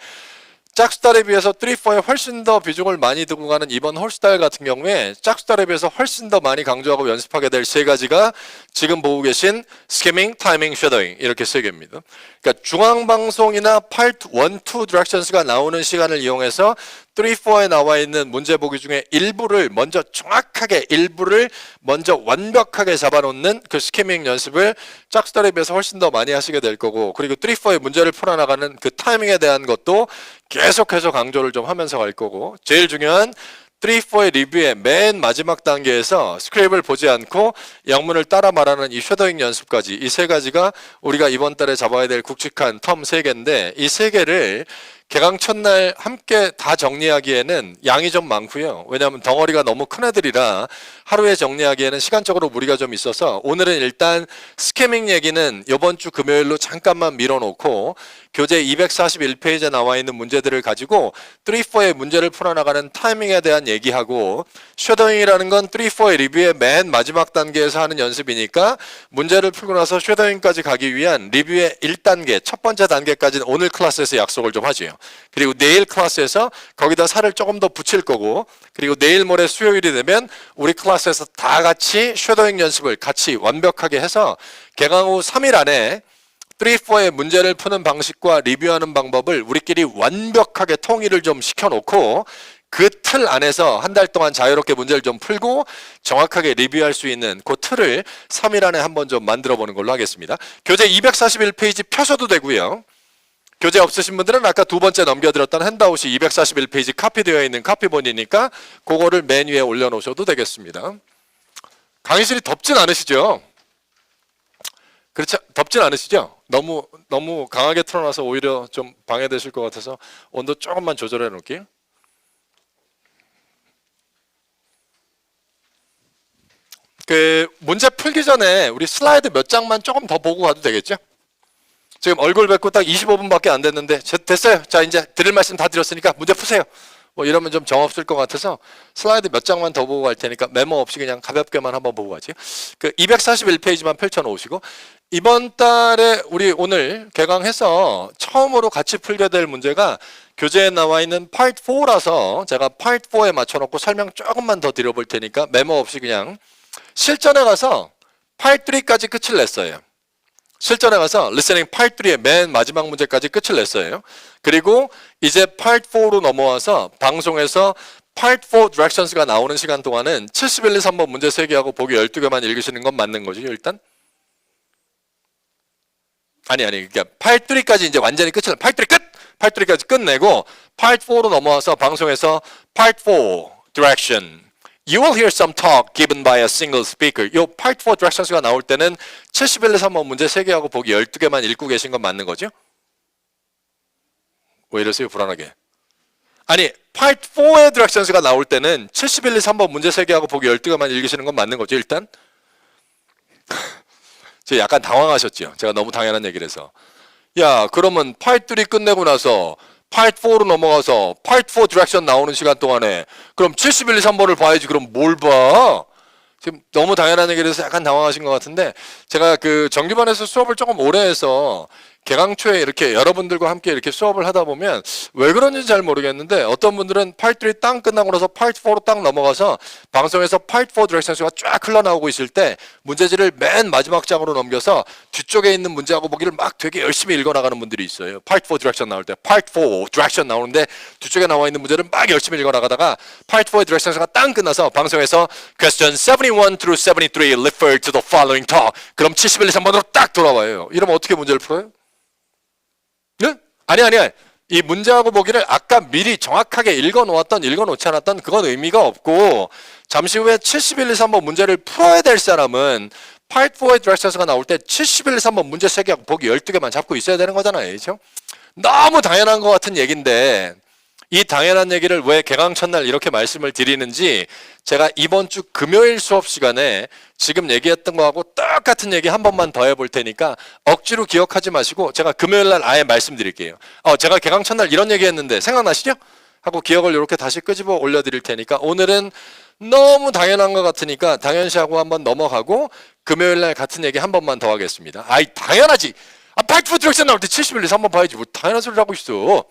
Speaker 1: 짝수달에 비해서 3, 4에 훨씬 더 비중을 많이 두고 가는 이번 홀수달 같은 경우에 짝수달에 비해서 훨씬 더 많이 강조하고 연습하게 될 3가지가 지금 보고 계신 스캐밍, 타이밍, 쉐도잉 이렇게 3개입니다. 그러니까 중앙방송이나 Part 1, 2 디렉션스가 나오는 시간을 이용해서 3, 4에 나와 있는 문제 보기 중에 일부를 먼저 정확하게 일부를 먼저 완벽하게 잡아놓는 그 스캐밍 연습을 짝수달에 비해서 훨씬 더 많이 하시게 될 거고 그리고 3, 4의 문제를 풀어나가는 그 타이밍에 대한 것도 계속해서 강조를 좀 하면서 갈 거고 제일 중요한 3, 4의 리뷰의 맨 마지막 단계에서 스크립을 보지 않고 영문을 따라 말하는 이 쉐도잉 연습까지 이 3가지가 우리가 이번 달에 잡아야 될 굵직한 텀 3개인데 이 3개를 개강 첫날 함께 다 정리하기에는 양이 좀 많고요. 왜냐하면 덩어리가 너무 큰 애들이라 하루에 정리하기에는 시간적으로 무리가 좀 있어서 오늘은 일단 스캐밍 얘기는 이번 주 금요일로 잠깐만 밀어놓고 교재 241페이지에 나와 있는 문제들을 가지고 3, 4의 문제를 풀어나가는 타이밍에 대한 얘기하고 쉐도잉이라는 건 3, 4의 리뷰의 맨 마지막 단계에서 하는 연습이니까 문제를 풀고 나서 쉐도잉까지 가기 위한 리뷰의 1단계, 첫 번째 단계까지는 오늘 클래스에서 약속을 좀 하죠. 그리고 내일 클래스에서 거기다 살을 조금 더 붙일 거고 그리고 내일 모레 수요일이 되면 우리 클래스에서 다 같이 쉐도잉 연습을 같이 완벽하게 해서 개강 후 3일 안에 3, 4의 문제를 푸는 방식과 리뷰하는 방법을 우리끼리 완벽하게 통일을 좀 시켜놓고 그 틀 안에서 한 달 동안 자유롭게 문제를 좀 풀고 정확하게 리뷰할 수 있는 그 틀을 3일 안에 한번 좀 만들어 보는 걸로 하겠습니다. 교재 241페이지 펴셔도 되고요. 교재 없으신 분들은 아까 두 번째 넘겨드렸던 핸드아웃이 241페이지 카피되어 있는 카피본이니까 그거를 맨 위에 올려놓으셔도 되겠습니다. 강의실이 덥진 않으시죠? 그렇죠? 덥진 않으시죠? 너무 강하게 틀어놔서 오히려 좀 방해되실 것 같아서 온도 조금만 조절해 놓을게요. 그 문제 풀기 전에 우리 슬라이드 몇 장만 조금 더 보고 가도 되겠죠? 지금 얼굴 뵙고 딱 25분밖에 안 됐는데 됐어요. 자, 이제 드릴 말씀 다 드렸으니까 문제 푸세요. 뭐 이러면 좀 정없을 것 같아서 슬라이드 몇 장만 더 보고 갈 테니까 메모 없이 그냥 가볍게만 한번 보고 가지. 그 241페이지만 펼쳐 놓으시고 이번 달에 우리 오늘 개강해서 처음으로 같이 풀게 될 문제가 교재에 나와 있는 Part 4라서 제가 Part 4에 맞춰 놓고 설명 조금만 더 드려볼 테니까 메모 없이 그냥 실전에 가서 Part 3까지 끝을 냈어요. 실전에 가서 리스닝 Part 3의 맨 마지막 문제까지 끝을 냈어요. 그리고 이제 Part 4로 넘어와서 방송에서 Part 4 Directions가 나오는 시간 동안은 71, 2, 3번 문제 3개하고 보기 12개만 읽으시는 건 맞는 거죠, 일단? 아니, 그러니까 Part 3까지 이제 완전히 끝을, Part 3 끝! Part 3까지 끝내고 Part 4로 넘어와서 방송에서 Part 4 Direction You will hear some talk given by a single speaker. 요 Part 4 Directions가 나올 때는 71, 2, 3번 문제 3개하고 보기 12개만 읽고 계신 건 맞는 거죠? 왜 이러세요, 불안하게? 아니, Part 4의 Directions가 나올 때는 71, 2, 3번 문제 3개하고 보기 12개만 읽으시는 건 맞는 거죠, 일단? 제가 약간 당황하셨죠? 제가 너무 당연한 얘기를 해서. 야, 그러면 Part 3 끝내고 나서 Part 4로 넘어가서 Part 4 Direction 나오는 시간 동안에 그럼 71, 2, 3번을 봐야지. 그럼 뭘 봐? 지금 너무 당연한 얘기를 해서 약간 당황하신 것 같은데 제가 그 정규반에서 수업을 조금 오래 해서 개강 초에 이렇게 여러분들과 함께 이렇게 수업을 하다 보면 왜 그런지 잘 모르겠는데 어떤 분들은 Part 3 딱 끝나고 나서 Part 4로 딱 넘어가서 방송에서 Part 4 Directions가 쫙 흘러나오고 있을 때 문제지를 맨 마지막 장으로 넘겨서 뒤쪽에 있는 문제하고 보기를 막 되게 열심히 읽어나가는 분들이 있어요. Part 4 Direction 나올 때 Part 4 Direction 나오는데 뒤쪽에 나와 있는 문제를 막 열심히 읽어나가다가 Part 4의 Directions가 딱 끝나서 방송에서 Question 71 through 73 refer to the following talk. 그럼 71, 2, 3번으로 딱 돌아와요. 이러면 어떻게 문제를 풀어요? 네? 아니. 이 문제하고 보기를 아까 미리 정확하게 읽어놓았던 읽어놓지 않았던 그건 의미가 없고 잠시 후에 71, 2, 3번 문제를 풀어야 될 사람은 Part 4의 Directions가 나올 때 71, 2, 3번 문제 3개하고 보기 12개만 잡고 있어야 되는 거잖아요. 그렇죠? 너무 당연한 것 같은 얘기인데 이 당연한 얘기를 왜 개강 첫날 이렇게 말씀을 드리는지 제가 이번 주 금요일 수업 시간에 지금 얘기했던 거하고 똑같은 얘기 한 번만 더 해볼 테니까 억지로 기억하지 마시고 제가 금요일 날 아예 말씀드릴게요. 제가 개강 첫날 이런 얘기 했는데 생각나시죠? 하고 기억을 이렇게 다시 끄집어 올려드릴 테니까 오늘은 너무 당연한 것 같으니까 당연시하고 한번 넘어가고 금요일 날 같은 얘기 한 번만 더 하겠습니다. 아이 당연하지. Part 4 Direction 나올 때 71, 2, 3번 봐야지. 뭐 당연한 소리를 하고 있어.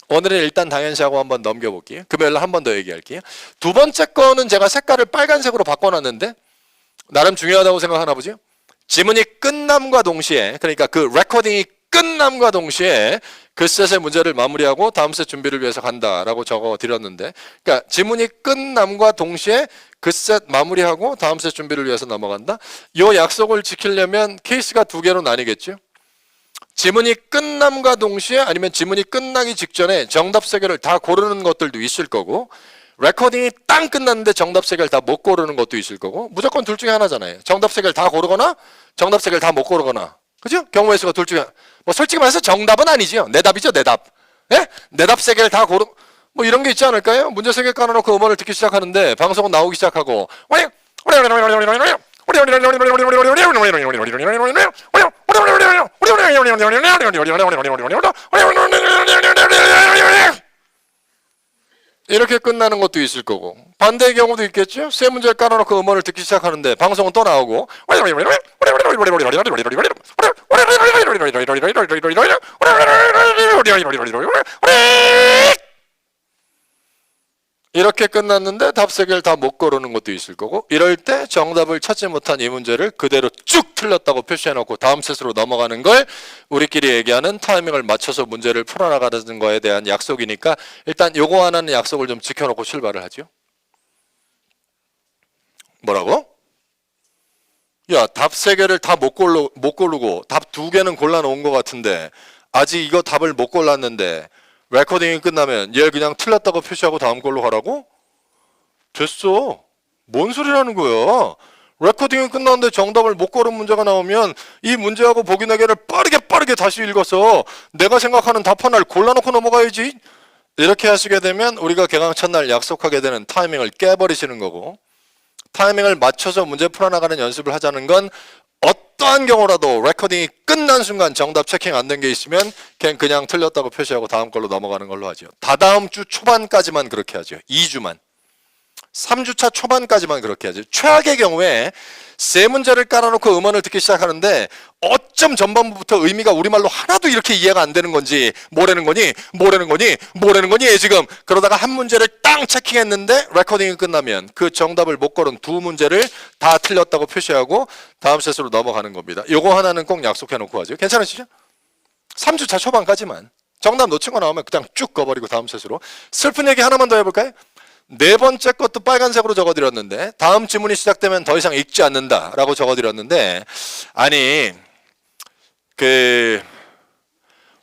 Speaker 1: 오늘은 일단 당연시하고 한번 넘겨볼게요. 금요일날 한 번 더 얘기할게요. 두 번째 거는 제가 색깔을 빨간색으로 바꿔놨는데 나름 중요하다고 생각하나 보죠? 지문이 끝남과 동시에 그러니까 그 레코딩이 끝남과 동시에 그 셋의 문제를 마무리하고 다음 셋 준비를 위해서 간다라고 적어드렸는데 그러니까 지문이 끝남과 동시에 그 셋 마무리하고 다음 셋 준비를 위해서 넘어간다. 이 약속을 지키려면 케이스가 두 개로 나뉘겠죠? 지문이 끝남과 동시에 아니면 지문이 끝나기 직전에 정답 3개를 다 고르는 것들도 있을 거고 레코딩이 딱 끝났는데 정답 3개를 다 못 고르는 것도 있을 거고 무조건 둘 중에 하나잖아요. 정답 3개를 다 고르거나 정답 3개를 다 못 고르거나 그죠? 경우의 수가 둘 중에 뭐 솔직히 말해서 정답은 아니지요. 내 답이죠. 내 답. 예? 내 답 3개를 다 고르 뭐 이런 게 있지 않을까요? 문제 3개 깔아놓고 음원을 듣기 시작하는데 방송은 나오기 시작하고 이렇게 끝나는 것도 있을 거고 반대의 경우도 있겠죠. 세 문제를 깔아놓고 음원을 듣기 시작하는데 방송은 또 나오고 이렇게 끝났는데 답 3개를 다 못 고르는 것도 있을 거고, 이럴 때 정답을 찾지 못한 이 문제를 그대로 쭉 틀렸다고 표시해놓고 다음 셋으로 넘어가는 걸 우리끼리 얘기하는 타이밍을 맞춰서 문제를 풀어나가는 거에 대한 약속이니까 일단 요거 하나는 약속을 좀 지켜놓고 출발을 하죠. 뭐라고? 야, 답 3개를 다 못 고르고 답 2개는 골라놓은 것 같은데 아직 이거 답을 못 골랐는데 레코딩이 끝나면 얘 그냥 틀렸다고 표시하고 다음 걸로 가라고? 됐어. 뭔 소리라는 거야? 레코딩이 끝났는데 정답을 못 고른 문제가 나오면 이 문제하고 보기 4개를 빠르게 다시 읽어서 내가 생각하는 답 하나를 골라놓고 넘어가야지. 이렇게 하시게 되면 우리가 개강 첫날 약속하게 되는 타이밍을 깨버리시는 거고, 타이밍을 맞춰서 문제 풀어나가는 연습을 하자는 건 어떠한 경우라도 레코딩이 끝난 순간 정답 체킹 안 된 게 있으면 그냥 틀렸다고 표시하고 다음 걸로 넘어가는 걸로 하죠. 다다음 주 초반까지만 그렇게 하죠. 2주만. 3주차 초반까지만 그렇게 하죠. 최악의 경우에 3문제를 깔아놓고 음원을 듣기 시작하는데 어쩜 전반부부터 의미가 우리말로 하나도 이렇게 이해가 안 되는 건지, 뭐라는 거니 지금. 그러다가 한 문제를 땅 체킹했는데 레코딩이 끝나면 그 정답을 못 고른 2문제를 다 틀렸다고 표시하고 다음 셋으로 넘어가는 겁니다. 요거 하나는 꼭 약속해놓고 하죠. 괜찮으시죠? 3주차 초반까지만. 정답 놓친 거 나오면 그냥 쭉 꺼버리고 다음 셋으로. 슬픈 얘기 하나만 더 해볼까요? 4번째 것도 빨간색으로 적어드렸는데 다음 지문이 시작되면 더 이상 읽지 않는다라고 적어드렸는데, 아니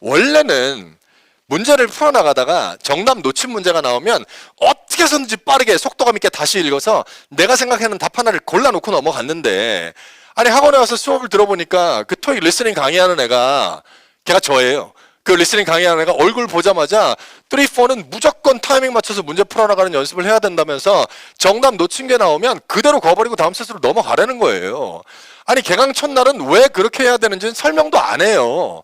Speaker 1: 원래는 문제를 풀어나가다가 정답 놓친 문제가 나오면 어떻게 해서든지 빠르게 속도감 있게 다시 읽어서 내가 생각하는 답 하나를 골라놓고 넘어갔는데, 아니 학원에 와서 수업을 들어보니까 그 토익 리스닝 강의하는 애가 걔가 저예요. 그 리스닝 강의하는 애가 얼굴 보자마자 3, 4는 무조건 타이밍 맞춰서 문제 풀어나가는 연습을 해야 된다면서 정답 놓친 게 나오면 그대로 거버리고 다음 셋으로 넘어가라는 거예요. 아니 개강 첫날은 왜 그렇게 해야 되는지는 설명도 안 해요.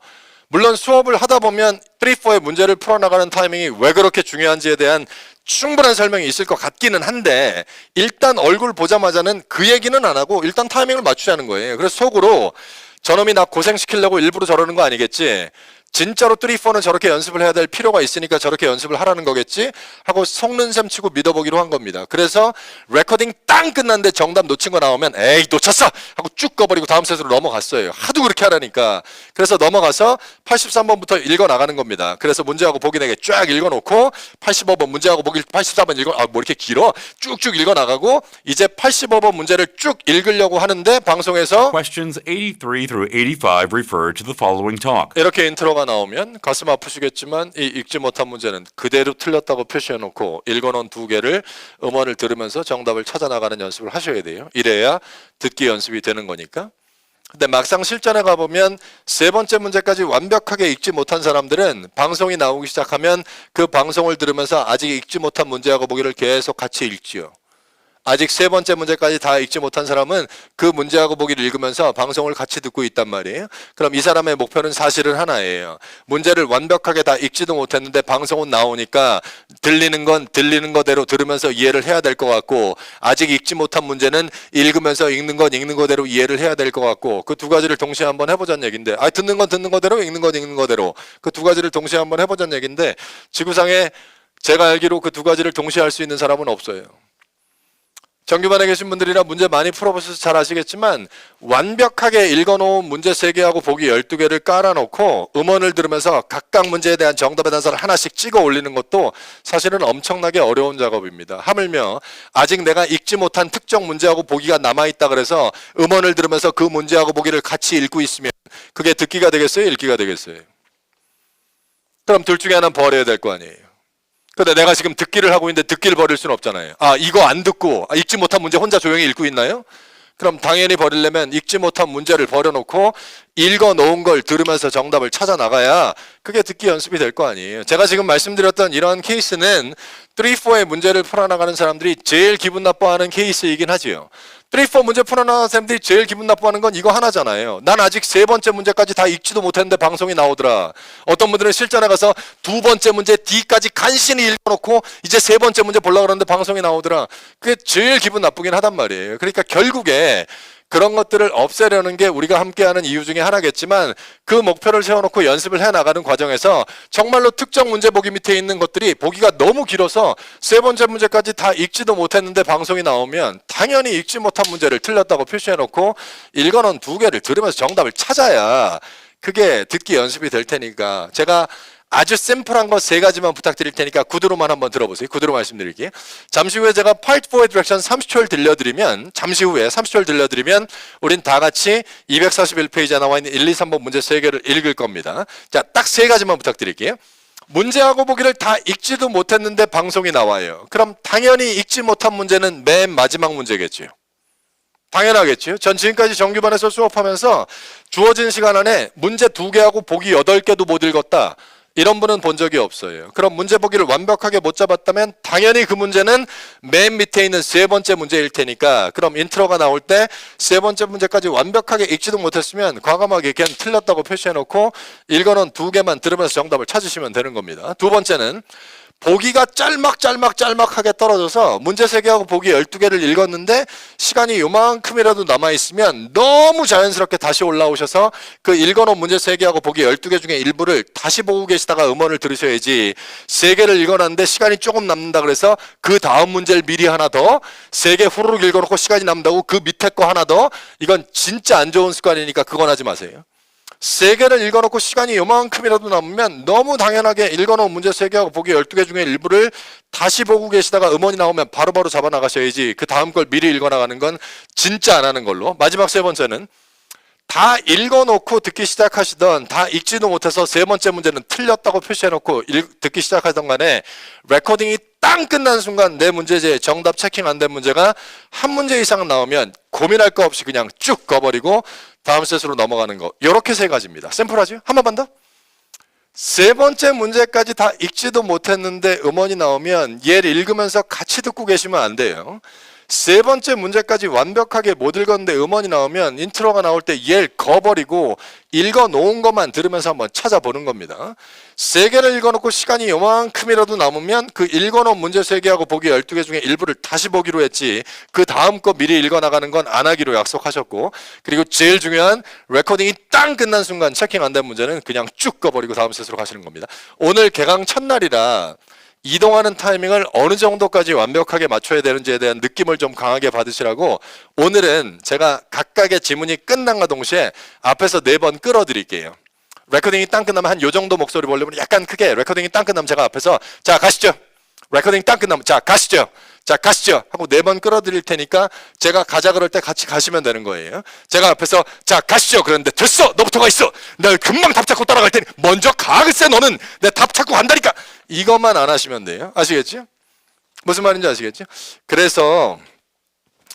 Speaker 1: 물론 수업을 하다 보면 3, 4의 문제를 풀어나가는 타이밍이 왜 그렇게 중요한지에 대한 충분한 설명이 있을 것 같기는 한데, 일단 얼굴 보자마자는 그 얘기는 안 하고 일단 타이밍을 맞추자는 거예요. 그래서 속으로 저놈이 나 고생시키려고 일부러 저러는 거 아니겠지? 진짜로 3, 4는 저렇게 연습을 해야 될 필요가 있으니까 저렇게 연습을 하라는 거겠지? 하고 속는 셈 치고 믿어보기로 한 겁니다. 그래서 레코딩 땅 끝났는데 정답 놓친 거 나오면 에이 놓쳤어! 하고 쭉 꺼버리고 다음 셋으로 넘어갔어요. 하도 그렇게 하라니까. 그래서 넘어가서 83번부터 읽어나가는 겁니다. 그래서 문제하고 보기 4개 쫙 읽어놓고 85번 문제하고 보기 84번 뭐 이렇게 길어? 쭉쭉 읽어나가고 이제 85번 문제를 쭉 읽으려고 하는데 방송에서
Speaker 2: Questions 83 through 85 refer to the following talk.
Speaker 1: 이렇게 인트로가 나오면 가슴 아프시겠지만 이 읽지 못한 문제는 그대로 틀렸다고 표시해놓고 읽어놓은 2개를 음원을 들으면서 정답을 찾아나가는 연습을 하셔야 돼요. 이래야 듣기 연습이 되는 거니까. 근데 막상 실전에 가보면 3번째 문제까지 완벽하게 읽지 못한 사람들은 방송이 나오기 시작하면 그 방송을 들으면서 아직 읽지 못한 문제하고 보기를 계속 같이 읽지요. 아직 3번째 문제까지 다 읽지 못한 사람은 그 문제하고 보기를 읽으면서 방송을 같이 듣고 있단 말이에요. 그럼 이 사람의 목표는 사실은 하나예요. 문제를 완벽하게 다 읽지도 못했는데 방송은 나오니까 들리는 건 들리는 거대로 들으면서 이해를 해야 될 것 같고, 아직 읽지 못한 문제는 읽으면서 읽는 건 읽는 거대로 이해를 해야 될 것 같고, 그 2가지를 동시에 한번 해보자는 얘기인데, 듣는 건 듣는 거대로 읽는 건 읽는 거대로 그 2가지를 동시에 한번 해보자는 얘기인데, 지구상에 제가 알기로 그 2가지를 동시에 할 수 있는 사람은 없어요. 정규반에 계신 분들이나 문제 많이 풀어보셔서 잘 아시겠지만 완벽하게 읽어놓은 문제 3개하고 보기 12개를 깔아놓고 음원을 들으면서 각각 문제에 대한 정답의 단서를 하나씩 찍어 올리는 것도 사실은 엄청나게 어려운 작업입니다. 하물며 아직 내가 읽지 못한 특정 문제하고 보기가 남아있다 그래서 음원을 들으면서 그 문제하고 보기를 같이 읽고 있으면 그게 듣기가 되겠어요? 읽기가 되겠어요? 그럼 둘 중에 하나는 버려야 될 거 아니에요. 근데 내가 지금 듣기를 하고 있는데 듣기를 버릴 수는 없잖아요. 이거 안 듣고 읽지 못한 문제 혼자 조용히 읽고 있나요? 그럼 당연히 버리려면 읽지 못한 문제를 버려놓고 읽어놓은 걸 들으면서 정답을 찾아 나가야 그게 듣기 연습이 될 거 아니에요. 제가 지금 말씀드렸던 이런 케이스는 3, 4의 문제를 풀어나가는 사람들이 제일 기분 나빠하는 케이스이긴 하지요. 3, 4 문제 풀어나가는 사람들이 제일 기분 나빠하는 건 이거 하나잖아요. 난 아직 3번째 문제까지 다 읽지도 못했는데 방송이 나오더라. 어떤 분들은 실전에 가서 2번째 문제 D까지 간신히 읽어놓고 이제 3번째 문제 보려고 그러는데 방송이 나오더라. 그게 제일 기분 나쁘긴 하단 말이에요. 그러니까 결국에 그런 것들을 없애려는 게 우리가 함께하는 이유 중에 하나겠지만 그 목표를 세워놓고 연습을 해나가는 과정에서 정말로 특정 문제 보기 밑에 있는 것들이 보기가 너무 길어서 세 번째 문제까지 다 읽지도 못했는데 방송이 나오면 당연히 읽지 못한 문제를 틀렸다고 표시해놓고 읽어놓은 2개를 들으면서 정답을 찾아야 그게 듣기 연습이 될 테니까 제가 아주 샘플한 거 3가지만 부탁드릴 테니까 구두로만 한번 들어보세요. 구두로 말씀드릴게요. 잠시 후에 제가 Part 4의 디렉션 30초를 들려드리면 잠시 후에 30초를 들려드리면 우린 다 같이 241페이지에 나와 있는 1, 2, 3번 문제 3개를 읽을 겁니다. 자, 딱 3가지만 부탁드릴게요. 문제하고 보기를 다 읽지도 못했는데 방송이 나와요. 그럼 당연히 읽지 못한 문제는 맨 마지막 문제겠죠. 당연하겠죠. 전 지금까지 정규반에서 수업하면서 주어진 시간 안에 문제 2개하고 보기 8개도 못 읽었다. 이런 분은 본 적이 없어요. 그럼 문제 보기를 완벽하게 못 잡았다면 당연히 그 문제는 맨 밑에 있는 3번째 문제일 테니까 그럼 인트로가 나올 때 3번째 문제까지 완벽하게 읽지도 못했으면 과감하게 그냥 틀렸다고 표시해놓고 읽어놓은 2개만 들으면서 정답을 찾으시면 되는 겁니다. 2번째는 보기가 짤막하게 떨어져서 문제 3개하고 보기 12개를 읽었는데 시간이 요만큼이라도 남아있으면 너무 자연스럽게 다시 올라오셔서 그 읽어놓은 문제 3개하고 보기 12개 중에 일부를 다시 보고 계시다가 음원을 들으셔야지 3개를 읽어놨는데 시간이 조금 남는다 그래서 그 다음 문제를 미리 하나 더 3개 후루룩 읽어놓고 시간이 남는다고 그 밑에 거 하나 더 이건 진짜 안 좋은 습관이니까 그건 하지 마세요. 3개를 읽어놓고 시간이 요만큼이라도 남으면 너무 당연하게 읽어놓은 문제 3개하고 보기 12개 중에 일부를 다시 보고 계시다가 음원이 나오면 바로바로 잡아나가셔야지 그 다음 걸 미리 읽어나가는 건 진짜 안 하는 걸로. 마지막 3번째는 다 읽어놓고 듣기 시작하시던 다 읽지도 못해서 3번째 문제는 틀렸다고 표시해놓고 듣기 시작하던 간에 레코딩이 땅 끝난 순간 내 문제지에 정답 체킹 안 된 문제가 한 문제 이상 나오면 고민할 거 없이 그냥 쭉 꺼버리고 다음 셋으로 넘어가는 거. 요렇게 3가지입니다. 샘플하죠? 한 번만 더. 3번째 문제까지 다 읽지도 못했는데 음원이 나오면 얘를 읽으면서 같이 듣고 계시면 안 돼요. 3번째 문제까지 완벽하게 못 읽었는데 음원이 나오면 인트로가 나올 때 얘를 거버리고 읽어놓은 것만 들으면서 한번 찾아보는 겁니다. 3개를 읽어놓고 시간이 요만큼이라도 남으면 그 읽어놓은 문제 3개하고 보기 12개 중에 일부를 다시 보기로 했지 그 다음 거 미리 읽어나가는 건 안 하기로 약속하셨고 그리고 제일 중요한 레코딩이 땅 끝난 순간 체킹 안 된 문제는 그냥 쭉 꺼버리고 다음 셋으로 가시는 겁니다. 오늘 개강 첫날이라 이동하는 타이밍을 어느 정도까지 완벽하게 맞춰야 되는지에 대한 느낌을 좀 강하게 받으시라고 오늘은 제가 각각의 지문이 끝난과 동시에 앞에서 4번 끌어드릴게요. 레코딩이 땅 끝나면 한 요 정도 목소리 볼륨을 약간 크게 레코딩이 땅 끝나면 제가 앞에서 자 가시죠. 레코딩이 땅 끝나면 자 가시죠. 자 가시죠 하고 4번 끌어드릴 테니까 제가 가자 그럴 때 같이 가시면 되는 거예요. 제가 앞에서 자 가시죠 그런데 됐어 너부터 가 있어 나 금방 답 찾고 따라갈 테니 먼저 가 글쎄 너는 내 답 찾고 간다니까 이것만 안 하시면 돼요. 아시겠죠? 무슨 말인지 아시겠죠? 그래서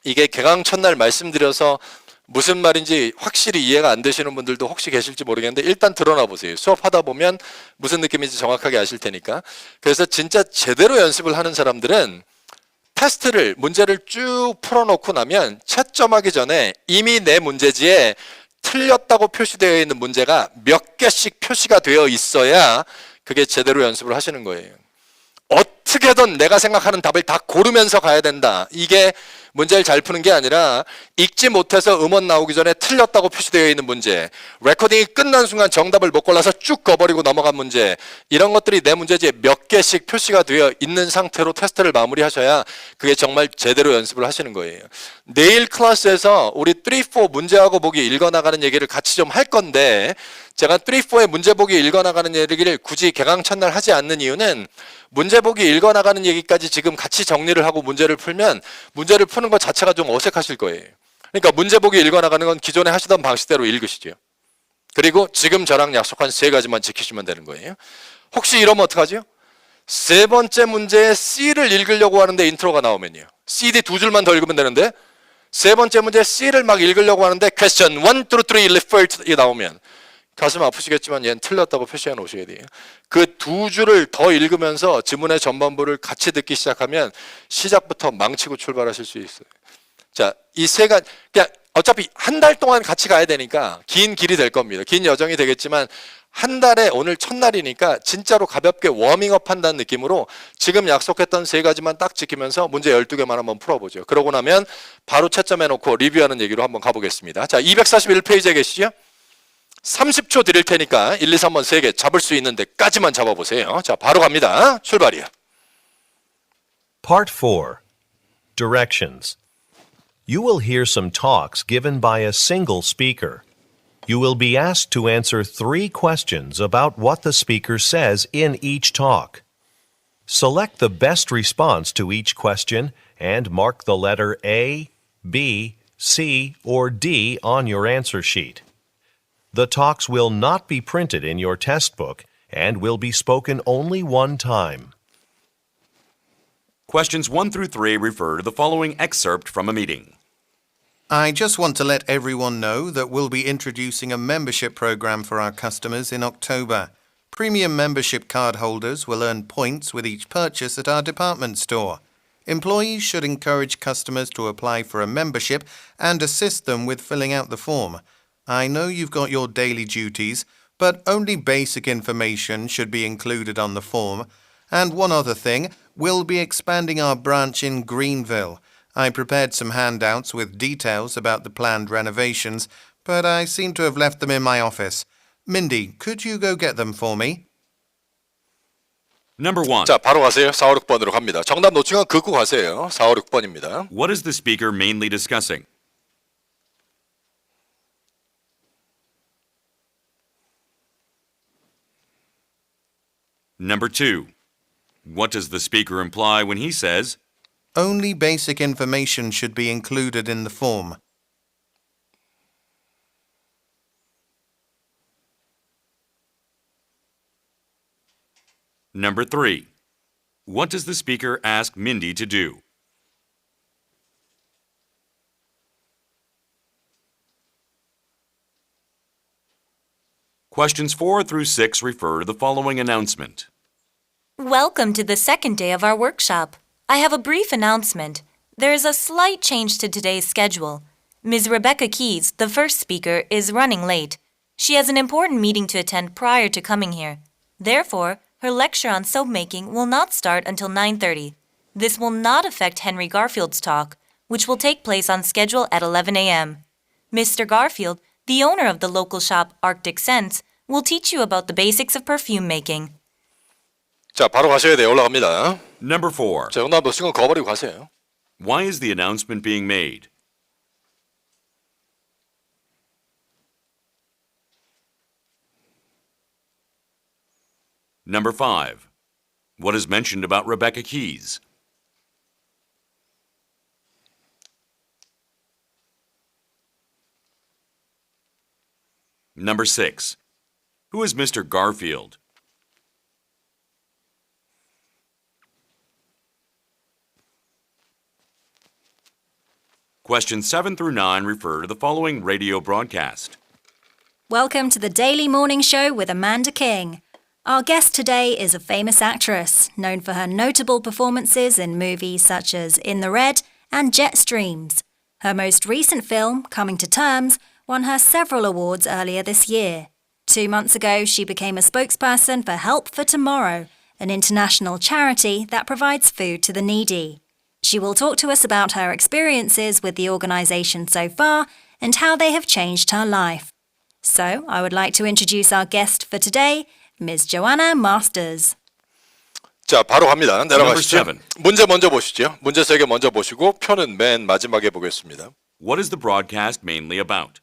Speaker 1: 이게 개강 첫날 말씀드려서 무슨 말인지 확실히 이해가 안 되시는 분들도 혹시 계실지 모르겠는데 일단 드러나 보세요. 수업하다 보면 무슨 느낌인지 정확하게 아실 테니까. 그래서 진짜 제대로 연습을 하는 사람들은 테스트를 문제를 쭉 풀어놓고 나면 채점하기 전에 이미 내 문제지에 틀렸다고 표시되어 있는 문제가 몇 개씩 표시가 되어 있어야 그게 제대로 연습을 하시는 거예요. 어떻게든 내가 생각하는 답을 다 고르면서 가야 된다. 이게 문제를 잘 푸는 게 아니라 읽지 못해서 음원 나오기 전에 틀렸다고 표시되어 있는 문제, 레코딩이 끝난 순간 정답을 못 골라서 쭉 꺼버리고 넘어간 문제, 이런 것들이 내 문제지에 몇 개씩 표시가 되어 있는 상태로 테스트를 마무리하셔야 그게 정말 제대로 연습을 하시는 거예요. 내일 클래스에서 우리 3, 4 문제하고 보기 읽어나가는 얘기를 같이 좀 할 건데 제가 3, 4의 문제 보기 읽어나가는 얘기를 굳이 개강 첫날 하지 않는 이유는 문제 보기 읽어나가는 얘기까지 지금 같이 정리를 하고 문제를 풀면 문제를 푸는 것 자체가 좀 어색하실 거예요. 그러니까 문제 보기 읽어나가는 건 기존에 하시던 방식대로 읽으시죠. 그리고 지금 저랑 약속한 3가지만 지키시면 되는 거예요. 혹시 이러면 어떡하죠? 3번째 문제에 C를 읽으려고 하는데 인트로가 나오면요. CD 2줄만 더 읽으면 되는데 3번째 문제 C를 막 읽으려고 하는데 question 1, 2, 3 refer to 이 나오면 가슴 아프시겠지만 얘는 틀렸다고 표시해 놓으셔야 돼요. 그 2줄을 더 읽으면서 지문의 전반부를 같이 듣기 시작하면 시작부터 망치고 출발하실 수 있어요. 자, 이 3가지 그냥 어차피 한 달 동안 같이 가야 되니까 긴 길이 될 겁니다. 긴 여정이 되겠지만 한 달에 오늘 첫날이니까 진짜로 가볍게 워밍업 한다는 느낌으로 지금 약속했던 세 가지만 딱 지키면서 문제 12개만 한번 풀어보죠. 그러고 나면 바로 채점해놓고 리뷰하는 얘기로 한번 가보겠습니다. 자, 241페이지에 계시죠? 30초 드릴 테니까 1, 2, 3번 3개 잡을 수 있는 데까지만 잡아보세요. 자, 바로 갑니다. 출발이요.
Speaker 3: Part 4. Directions. You will hear some talks given by a single speaker. You will be asked to answer 3 questions about what the speaker says in each talk. Select the best response to each question and mark the letter A, B, C, or D on your answer sheet. The talks will not be printed in your test book and will be spoken only one time.
Speaker 2: Questions 1 through 3 refer to the following excerpt from a meeting.
Speaker 4: I just want to let everyone know that we'll be introducing a membership program for our customers in October. Premium membership card holders will earn points with each purchase at our department store. Employees should encourage customers to apply for a membership and assist them with filling out the form. I know you've got your daily duties, but only basic information should be included on the form. And one other thing, we'll be expanding our branch in Greenville. I prepared some handouts with details about the planned renovations, but I seem to have left them in my office. Mindy, could you go get them for me?
Speaker 2: Number 1.
Speaker 1: 자, 바로 가세요. 4, 5, 6번으로 갑니다. 정답 놓치면 긋고 가세요. 4, 5, 6번입니다.
Speaker 2: What is the speaker mainly discussing? Number 2. What does the speaker imply when he says,
Speaker 4: Only basic information should be included in the form.
Speaker 2: Number 3. What does the speaker ask Mindy to do? Questions 4 through 6 refer to the following announcement.
Speaker 5: Welcome to the second day of our workshop. I have a brief announcement. There is a slight change to today's schedule. Ms. Rebecca Keys, the first speaker, is running late. She has an important meeting to attend prior to coming here. Therefore, her lecture on soap making will not start until 9:30. This will not affect Henry Garfield's talk, which will take place on schedule at 11 a.m. Mr. Garfield, the owner of the local shop Arctic Scents, will teach you about the basics of perfume making.
Speaker 1: 자, 바로 가셔야 돼요. 올라갑니다.
Speaker 2: Number 4.
Speaker 1: 자, 정답 놓치면 거버리고 가세요.
Speaker 2: Why is the announcement being made? Number 5. What is mentioned about Rebecca Keys? Number 6. Who is Mr. Garfield? Questions 7 through 9 refer to the following radio broadcast.
Speaker 6: Welcome to the Daily Morning Show with Amanda King. Our guest today is a famous actress, known for her notable performances in movies such as In the Red and Jetstreams. Her most recent film, Coming to Terms, won her several awards earlier this year. 2 months ago, she became a spokesperson for Help for Tomorrow, an international charity that provides food to the needy. She will talk to us about her experiences with the organisation so far and how they have changed her life. So, I would like to introduce our guest for today, Ms. Joanna Masters.
Speaker 1: 자, 바로 갑니다. 내려가시죠.
Speaker 2: Number 7.
Speaker 1: 문제 먼저 보시죠. 문제 3개 먼저 보시고 표는 맨 마지막에 보겠습니다.
Speaker 2: What is the broadcast mainly about?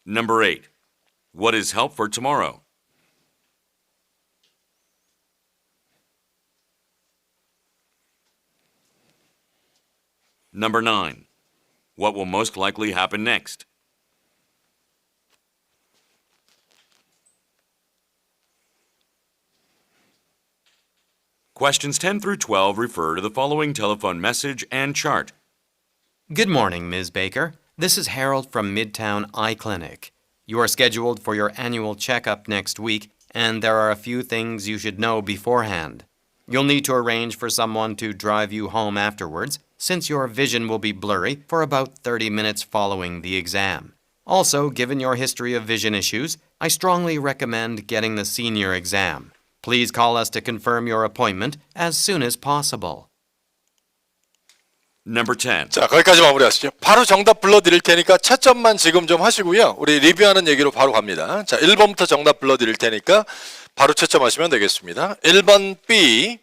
Speaker 2: Number 8. What is Help for Tomorrow? Number 9. What will most likely happen next? Questions 10 through 12 refer to the following telephone message and chart.
Speaker 7: Good morning, Ms. Baker. This is Harold from Midtown Eye Clinic. You are scheduled for your annual checkup next week, and there are a few things you should know beforehand. You'll need to arrange for someone to drive you home afterwards, since your vision will be blurry for about 30 minutes following the exam. Also, given your history of vision issues, I strongly recommend getting the senior exam. Please call us to confirm your appointment as soon as possible.
Speaker 2: Number 10.
Speaker 1: 자, 거기까지 마무리하시죠. 바로 정답 불러드릴 테니까 채점만 지금 좀 하시고요. 우리 리뷰하는 얘기로 바로 갑니다. 자, 1번부터 정답 불러드릴 테니까 바로 채점하시면 되겠습니다. 1번 B,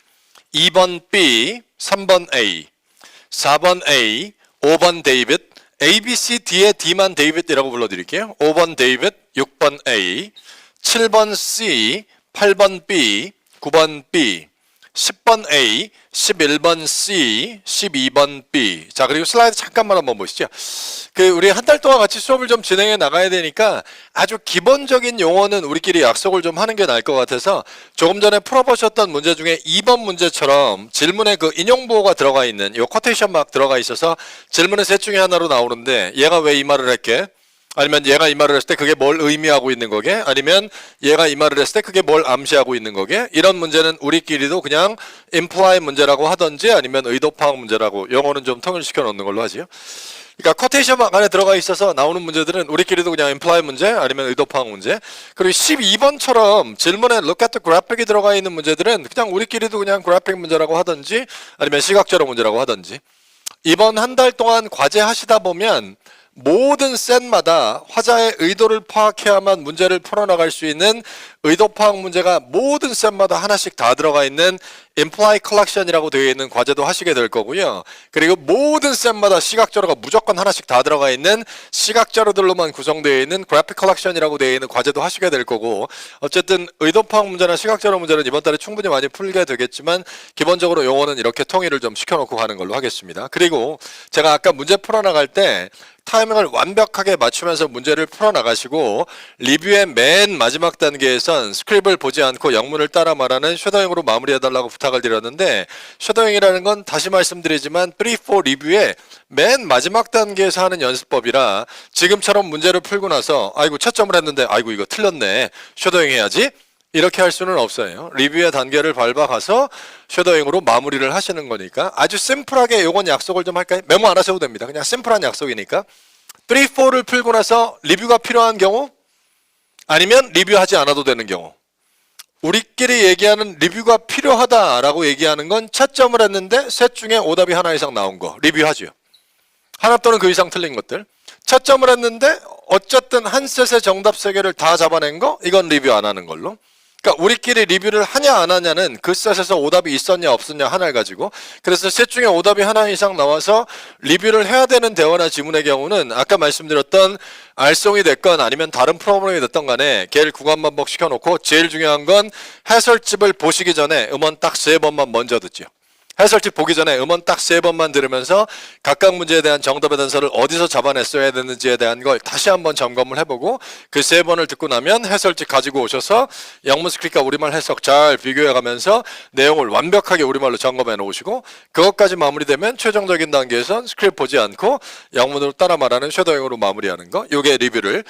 Speaker 1: 2번 B, 3번 A, 4번 A, 5번 데이빗, A, B, C, D의 D만 데이빗이라고 불러드릴게요. 5번 데이빗, 6번 A, 7번 C, 8번 B, 9번 B, 10번 A, 11번 C, 12번 B. 자, 그리고 슬라이드 잠깐만 한번 보시죠. 우리 한 달 동안 같이 수업을 좀 진행해 나가야 되니까 아주 기본적인 용어는 우리끼리 약속을 좀 하는 게 나을 것 같아서 조금 전에 풀어보셨던 문제 중에 2번 문제처럼 질문에 그 인용보호가 들어가 있는 요 쿼테이션 막 들어가 있어서 질문의 셋 중에 하나로 나오는데 얘가 왜 이 말을 했게? 아니면 얘가 이 말을 했을 때 그게 뭘 의미하고 있는 거게? 아니면 얘가 이 말을 했을 때 그게 뭘 암시하고 있는 거게? 이런 문제는 우리끼리도 그냥 imply 문제라고 하든지 아니면 의도 파악 문제라고 영어는 좀 통일시켜 놓는 걸로 하지요. 그러니까 쿼테이션 막 안에 들어가 있어서 나오는 문제들은 우리끼리도 그냥 imply 문제 아니면 의도 파악 문제. 그리고 12번처럼 질문에 look at the graphic이 들어가 있는 문제들은 그냥 우리끼리도 그냥 그래픽 문제라고 하든지 아니면 시각적으로 문제라고 하든지. 이번 한 달 동안 과제 하시다 보면 모든 셋마다 화자의 의도를 파악해야만 문제를 풀어나갈 수 있는 의도 파악 문제가 모든 셋마다 하나씩 다 들어가 있는 imply collection이라고 되어 있는 과제도 하시게 될 거고요. 그리고 모든 셋마다 시각 자료가 무조건 하나씩 다 들어가 있는 시각 자료들로만 구성되어 있는 graphic collection이라고 되어 있는 과제도 하시게 될 거고, 어쨌든 의도 파악 문제나 시각 자료 문제는 이번 달에 충분히 많이 풀게 되겠지만 기본적으로 용어는 이렇게 통일을 좀 시켜놓고 가는 걸로 하겠습니다. 그리고 제가 아까 문제 풀어나갈 때 타이밍을 완벽하게 맞추면서 문제를 풀어나가시고 리뷰의 맨 마지막 단계에선 스크립을 보지 않고 영문을 따라 말하는 쉐도잉으로 마무리해달라고 부탁을 드렸는데, 쉐도잉이라는 건 다시 말씀드리지만 3, 4 리뷰의 맨 마지막 단계에서 하는 연습법이라 지금처럼 문제를 풀고 나서 아이고 채점을 했는데 아이고 이거 틀렸네 쉐도잉 해야지 이렇게 할 수는 없어요. 리뷰의 단계를 밟아가서 쉐도잉으로 마무리를 하시는 거니까 아주 심플하게 요건 약속을 좀 할까요? 메모 안 하셔도 됩니다. 그냥 심플한 약속이니까 3, 4를 풀고 나서 리뷰가 필요한 경우 아니면 리뷰하지 않아도 되는 경우, 우리끼리 얘기하는 리뷰가 필요하다라고 얘기하는 건 채점을 했는데 셋 중에 오답이 하나 이상 나온 거 리뷰하죠. 하나 또는 그 이상 틀린 것들. 채점을 했는데 어쨌든 한 셋의 정답 3개를 다 잡아낸 거 이건 리뷰 안 하는 걸로. 그러니까 우리끼리 리뷰를 하냐 안 하냐는 그 셋에서 오답이 있었냐 없었냐 하나를 가지고, 그래서 셋 중에 오답이 하나 이상 나와서 리뷰를 해야 되는 대화나 지문의 경우는 아까 말씀드렸던 알송이 됐건 아니면 다른 프로그램이 됐던 간에 걔를 구간 반복 시켜놓고 제일 중요한 건 해설집을 보시기 전에 음원 딱 3번만 먼저 듣죠. 해설집 보기 전에 음원 딱 3번만 들으면서 각각 문제에 대한 정답의 단서를 어디서 잡아냈어야 되는지에 대한 걸 다시 한번 점검을 해보고 그 3번을 듣고 나면 해설집 가지고 오셔서 영문 스크립트와 우리말 해석 잘 비교해가면서 내용을 완벽하게 우리말로 점검해 놓으시고, 그것까지 마무리되면 최종적인 단계에선 스크립트 보지 않고 영문으로 따라 말하는 쉐도잉으로 마무리하는 거. 요게 리뷰를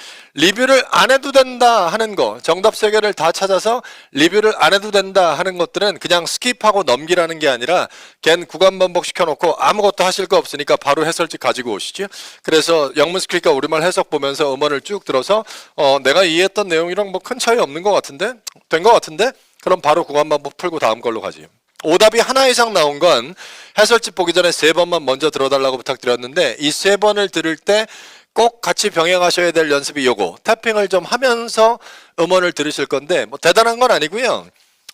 Speaker 1: 안 해도 된다 하는 거, 정답 3개를 다 찾아서 리뷰를 안 해도 된다 하는 것들은 그냥 스킵하고 넘기라는 게 아니라 걘 구간 반복 시켜놓고 아무것도 하실 거 없으니까 바로 해설집 가지고 오시죠. 그래서 영문 스크립트와 우리말 해석 보면서 음원을 쭉 들어서 내가 이해했던 내용이랑 뭐 큰 차이 없는 것 같은데? 된 것 같은데? 그럼 바로 구간 반복 풀고 다음 걸로 가지. 오답이 하나 이상 나온 건 해설집 보기 전에 3번만 먼저 들어달라고 부탁드렸는데, 이 3번을 들을 때 꼭 같이 병행하셔야 될 연습이 요거. 태핑을 좀 하면서 음원을 들으실 건데 뭐 대단한 건 아니고요.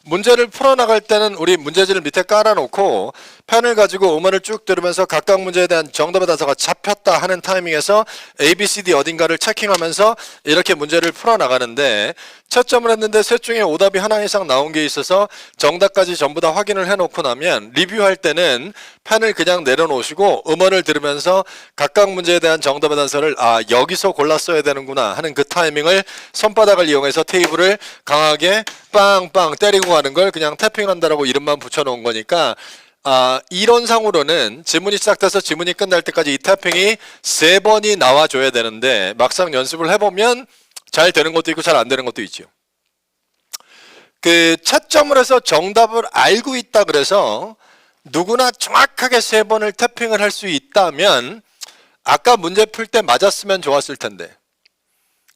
Speaker 1: 문제를 풀어나갈 때는 우리 문제지를 밑에 깔아놓고 펜을 가지고 음원을 쭉 들으면서 각각 문제에 대한 정답의 단서가 잡혔다 하는 타이밍에서 A, B, C, D 어딘가를 체킹하면서 이렇게 문제를 풀어나가는데, 채점을 했는데 셋 중에 오답이 하나 이상 나온 게 있어서 정답까지 전부 다 확인을 해놓고 나면 리뷰할 때는 펜을 그냥 내려놓으시고 음원을 들으면서 각각 문제에 대한 정답의 단서를 여기서 골랐어야 되는구나 하는 그 타이밍을 손바닥을 이용해서 테이블을 강하게 빵빵 때리고 가는 걸 그냥 태핑한다라고 이름만 붙여놓은 거니까, 이론상으로는 지문이 시작돼서 지문이 끝날 때까지 이 태핑이 3번이 나와줘야 되는데 막상 연습을 해보면 잘 되는 것도 있고 잘 안 되는 것도 있죠. 그 채점을 해서 정답을 알고 있다 그래서 누구나 정확하게 3번을 태핑을 할 수 있다면 아까 문제 풀 때 맞았으면 좋았을 텐데,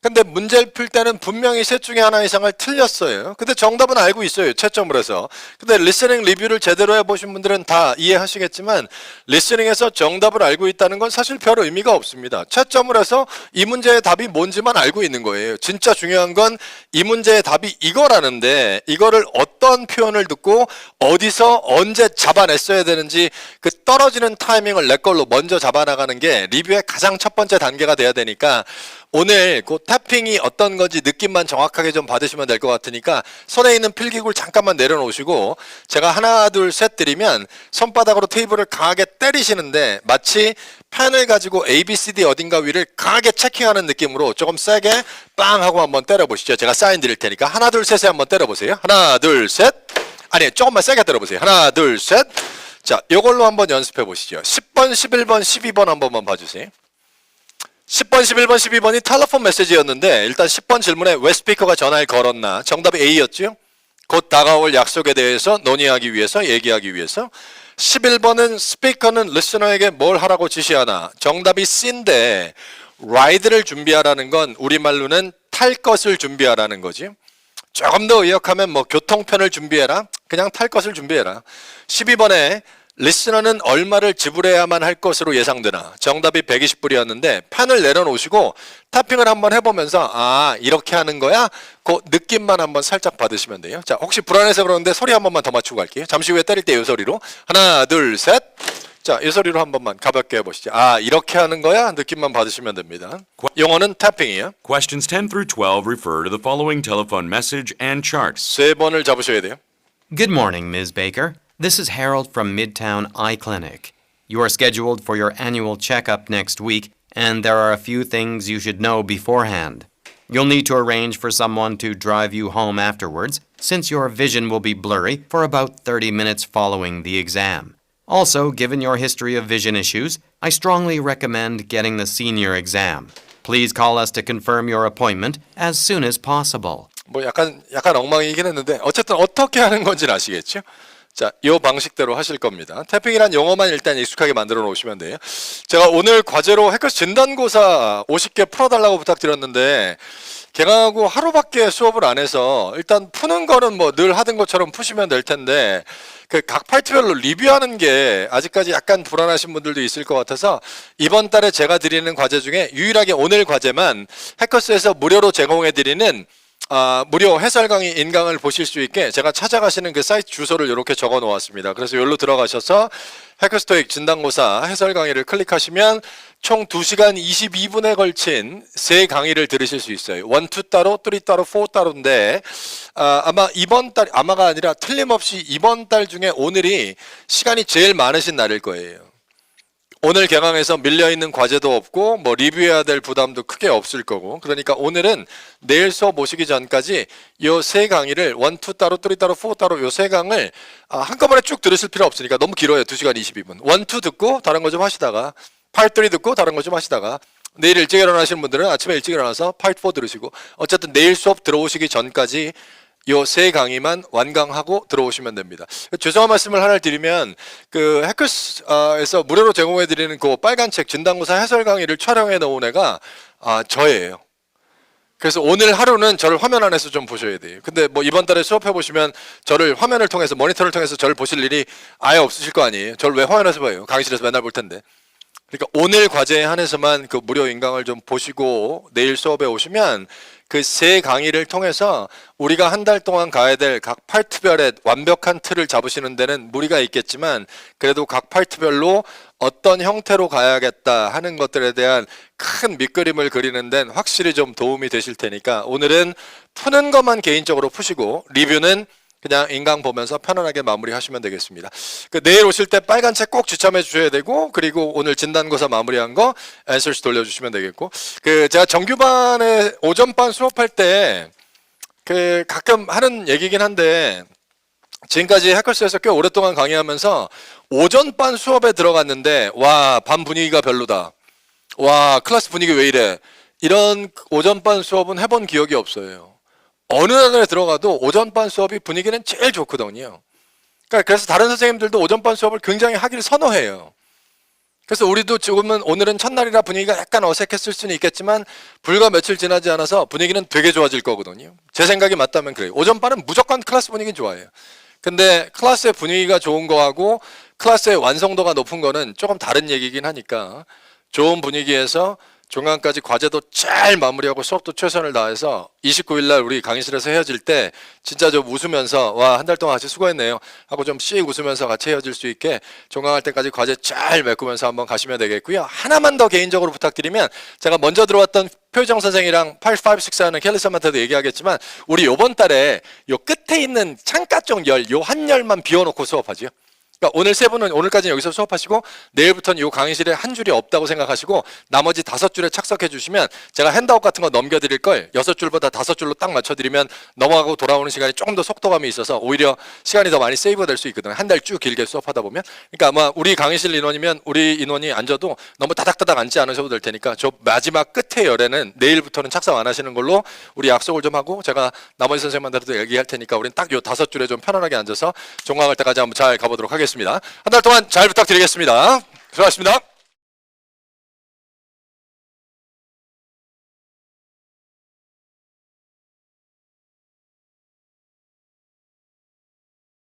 Speaker 1: 근데 문제를 풀 때는 분명히 셋 중에 하나 이상을 틀렸어요. 근데 정답은 알고 있어요, 채점을 해서. 근데 리스닝 리뷰를 제대로 해보신 분들은 다 이해하시겠지만 리스닝에서 정답을 알고 있다는 건 사실 별 의미가 없습니다. 채점을 해서 이 문제의 답이 뭔지만 알고 있는 거예요. 진짜 중요한 건 이 문제의 답이 이거라는데 이거를 어떤 표현을 듣고 어디서 언제 잡아냈어야 되는지 그 떨어지는 타이밍을 내 걸로 먼저 잡아나가는 게 리뷰의 가장 첫 번째 단계가 돼야 되니까 오늘 그 태핑이 어떤 건지 느낌만 정확하게 좀 받으시면 될 것 같으니까 손에 있는 필기구를 잠깐만 내려놓으시고 제가 하나 둘 셋 드리면 손바닥으로 테이블을 강하게 때리시는데 마치 펜을 가지고 A, B, C, D 어딘가 위를 강하게 체킹하는 느낌으로 조금 세게 빵 하고 한번 때려보시죠. 제가 사인 드릴 테니까 하나 둘 셋에 한번 때려보세요. 하나 둘 셋. 아니 조금만 세게 때려보세요. 하나 둘 셋. 자, 요걸로 한번 연습해 보시죠. 10번, 11번, 12번 한 번만 봐주세요. 10번, 11번, 12번이 텔레폰 메시지였는데 일단 10번 질문에 왜 스피커가 전화를 걸었나? 정답이 A였죠? 곧 다가올 약속에 대해서 논의하기 위해서, 얘기하기 위해서. 11번은 스피커는 리스너에게 뭘 하라고 지시하나? 정답이 C인데 라이드를 준비하라는 건 우리말로는 탈 것을 준비하라는 거지. 조금 더 의역하면 뭐 교통편을 준비해라? 그냥 탈 것을 준비해라. 12번에 리스너는 얼마를 지불해야만 할 것으로 예상되나? 정답이 120불이었는데 펜을 내려놓으시고 타핑을 한번 해보면서 아 이렇게 하는 거야? 그 느낌만 한번 살짝 받으시면 돼요. 자, 혹시 불안해서 그러는데 소리 한 번만 더 맞추고 갈게요. 잠시 후에 때릴 때 이 소리로 하나 둘 셋. 자, 이 소리로 한 번만 가볍게 해보시죠. 아 이렇게 하는 거야? 느낌만 받으시면 됩니다. 용어는 태핑이에요.
Speaker 2: Questions 10 through 12 refer to the following telephone message and chart.
Speaker 1: 3번을 잡으셔야 돼요.
Speaker 7: Good morning, Ms. Baker. This is Harold from Midtown Eye Clinic. You are scheduled for your annual checkup next week, and there are a few things you should know beforehand. You'll need to arrange for someone to drive you home afterwards, since your vision will be blurry for about 30 minutes following the exam. Also, given your history of vision issues, I strongly recommend getting the senior exam. Please call us to confirm your appointment as soon as possible.
Speaker 1: 뭐 약간 엉망이긴 했는데 어쨌든 어떻게 하는 건지는 아시겠죠? 자, 이 방식대로 하실 겁니다. 태핑이란 용어만 일단 익숙하게 만들어 놓으시면 돼요. 제가 오늘 과제로 해커스 진단고사 50개 풀어달라고 부탁드렸는데 개강하고 하루밖에 수업을 안 해서 일단 푸는 거는 뭐 늘 하던 것처럼 푸시면 될 텐데 그 각 파트별로 리뷰하는 게 아직까지 약간 불안하신 분들도 있을 것 같아서 이번 달에 제가 드리는 과제 중에 유일하게 오늘 과제만 해커스에서 무료로 제공해 드리는 무료 해설 강의 인강을 보실 수 있게 제가 찾아가시는 그 사이트 주소를 이렇게 적어 놓았습니다. 그래서 여기로 들어가셔서 해커스토익 진단고사 해설 강의를 클릭하시면 총 2시간 22분에 걸친 3강의를 들으실 수 있어요. 1, 2 따로, 3 따로, 4 따로인데 아마 이번 달, 아마가 아니라 틀림없이 이번 달 중에 오늘이 시간이 제일 많으신 날일 거예요. 오늘 개강해서 밀려있는 과제도 없고 뭐 리뷰해야 될 부담도 크게 없을 거고 그러니까 오늘은 내일 수업 오시기 전까지 요 3강의를 1, 2 따로 3 따로 4 따로 요 3강을 한꺼번에 쭉 들으실 필요 없으니까 너무 길어요. 2시간 22분 1, 2 듣고 다른 거 좀 하시다가 Part 3 듣고 다른 거 좀 하시다가 내일 일찍 일어나시는 분들은 아침에 일찍 일어나서 Part 4 들으시고 어쨌든 내일 수업 들어오시기 전까지 요 3강의만 완강하고 들어오시면 됩니다. 죄송한 말씀을 하나 드리면 그 해커스에서 무료로 제공해 드리는 그 빨간 책 진단고사 해설 강의를 촬영해 놓은 애가 저예요. 그래서 오늘 하루는 저를 화면 안에서 좀 보셔야 돼요. 근데 뭐 이번 달에 수업해 보시면 저를 화면을 통해서 모니터를 통해서 저를 보실 일이 아예 없으실 거 아니에요. 저를 왜 화면에서 봐요? 강의실에서 맨날 볼 텐데. 그러니까 오늘 과제에 한해서만 그 무료 인강을 좀 보시고 내일 수업에 오시면 그 3강의를 통해서 우리가 한 달 동안 가야 될 각 파트별의 완벽한 틀을 잡으시는 데는 무리가 있겠지만 그래도 각 파트별로 어떤 형태로 가야겠다 하는 것들에 대한 큰 밑그림을 그리는 데는 확실히 좀 도움이 되실 테니까 오늘은 푸는 것만 개인적으로 푸시고 리뷰는 그냥 인강 보면서 편안하게 마무리하시면 되겠습니다. 그 내일 오실 때 빨간 책 꼭 지참해 주셔야 되고 그리고 오늘 진단고사 마무리한 거 앤서시 돌려주시면 되겠고 그 제가 정규반에 오전반 수업할 때 그 가끔 하는 얘기긴 한데 지금까지 해커스에서 꽤 오랫동안 강의하면서 오전반 수업에 들어갔는데 와, 반 분위기가 별로다. 와, 클래스 분위기 왜 이래. 이런 오전반 수업은 해본 기억이 없어요. 어느 날에 들어가도 오전반 수업이 분위기는 제일 좋거든요. 그러니까 그래서 다른 선생님들도 오전반 수업을 굉장히 하기를 선호해요. 그래서 우리도 지금은 오늘은 첫날이라 분위기가 약간 어색했을 수는 있겠지만 불과 며칠 지나지 않아서 분위기는 되게 좋아질 거거든요. 제 생각이 맞다면 그래요. 오전반은 무조건 클래스 분위기 좋아해요. 근데 클래스의 분위기가 좋은 거하고 클래스의 완성도가 높은 거는 조금 다른 얘기긴 하니까 좋은 분위기에서 중간까지 과제도 잘 마무리하고 수업도 최선을 다해서 29일 날 우리 강의실에서 헤어질 때 진짜 좀 웃으면서 와, 한 달 동안 같이 수고했네요 하고 좀 씩 웃으면서 같이 헤어질 수 있게 종강할 때까지 과제 잘 메꾸면서 한번 가시면 되겠고요. 하나만 더 개인적으로 부탁드리면 제가 먼저 들어왔던 표정 선생이랑 856 하는 켈리 쌤한테도 얘기하겠지만 우리 요번 달에 요 끝에 있는 창가 쪽 열, 요 한 열만 비워놓고 수업하지요. 그러니까 오늘 세 분은 오늘까지는 여기서 수업하시고 내일부터는 이 강의실에 한 줄이 없다고 생각하시고 나머지 5줄에 착석해 주시면 제가 핸드아웃 같은 거 넘겨드릴 걸 6줄보다 5줄로 딱 맞춰드리면 넘어가고 돌아오는 시간이 조금 더 속도감이 있어서 오히려 시간이 더 많이 세이브가 될 수 있거든요. 한 달 쭉 길게 수업하다 보면. 그러니까 아마 우리 강의실 인원이면 우리 인원이 앉아도 너무 다닥다닥 앉지 않으셔도 될 테니까 저 마지막 끝에 열에는 내일부터는 착석 안 하시는 걸로 우리 약속을 좀 하고 제가 나머지 선생님한테도 얘기할 테니까 우리는 딱 요 5줄에 좀 편안하게 앉아서 종강할 때까지 한번 잘 가보도록 하겠습니다. 한 달 동안 잘 부탁드리겠습니다. 수고하셨습니다.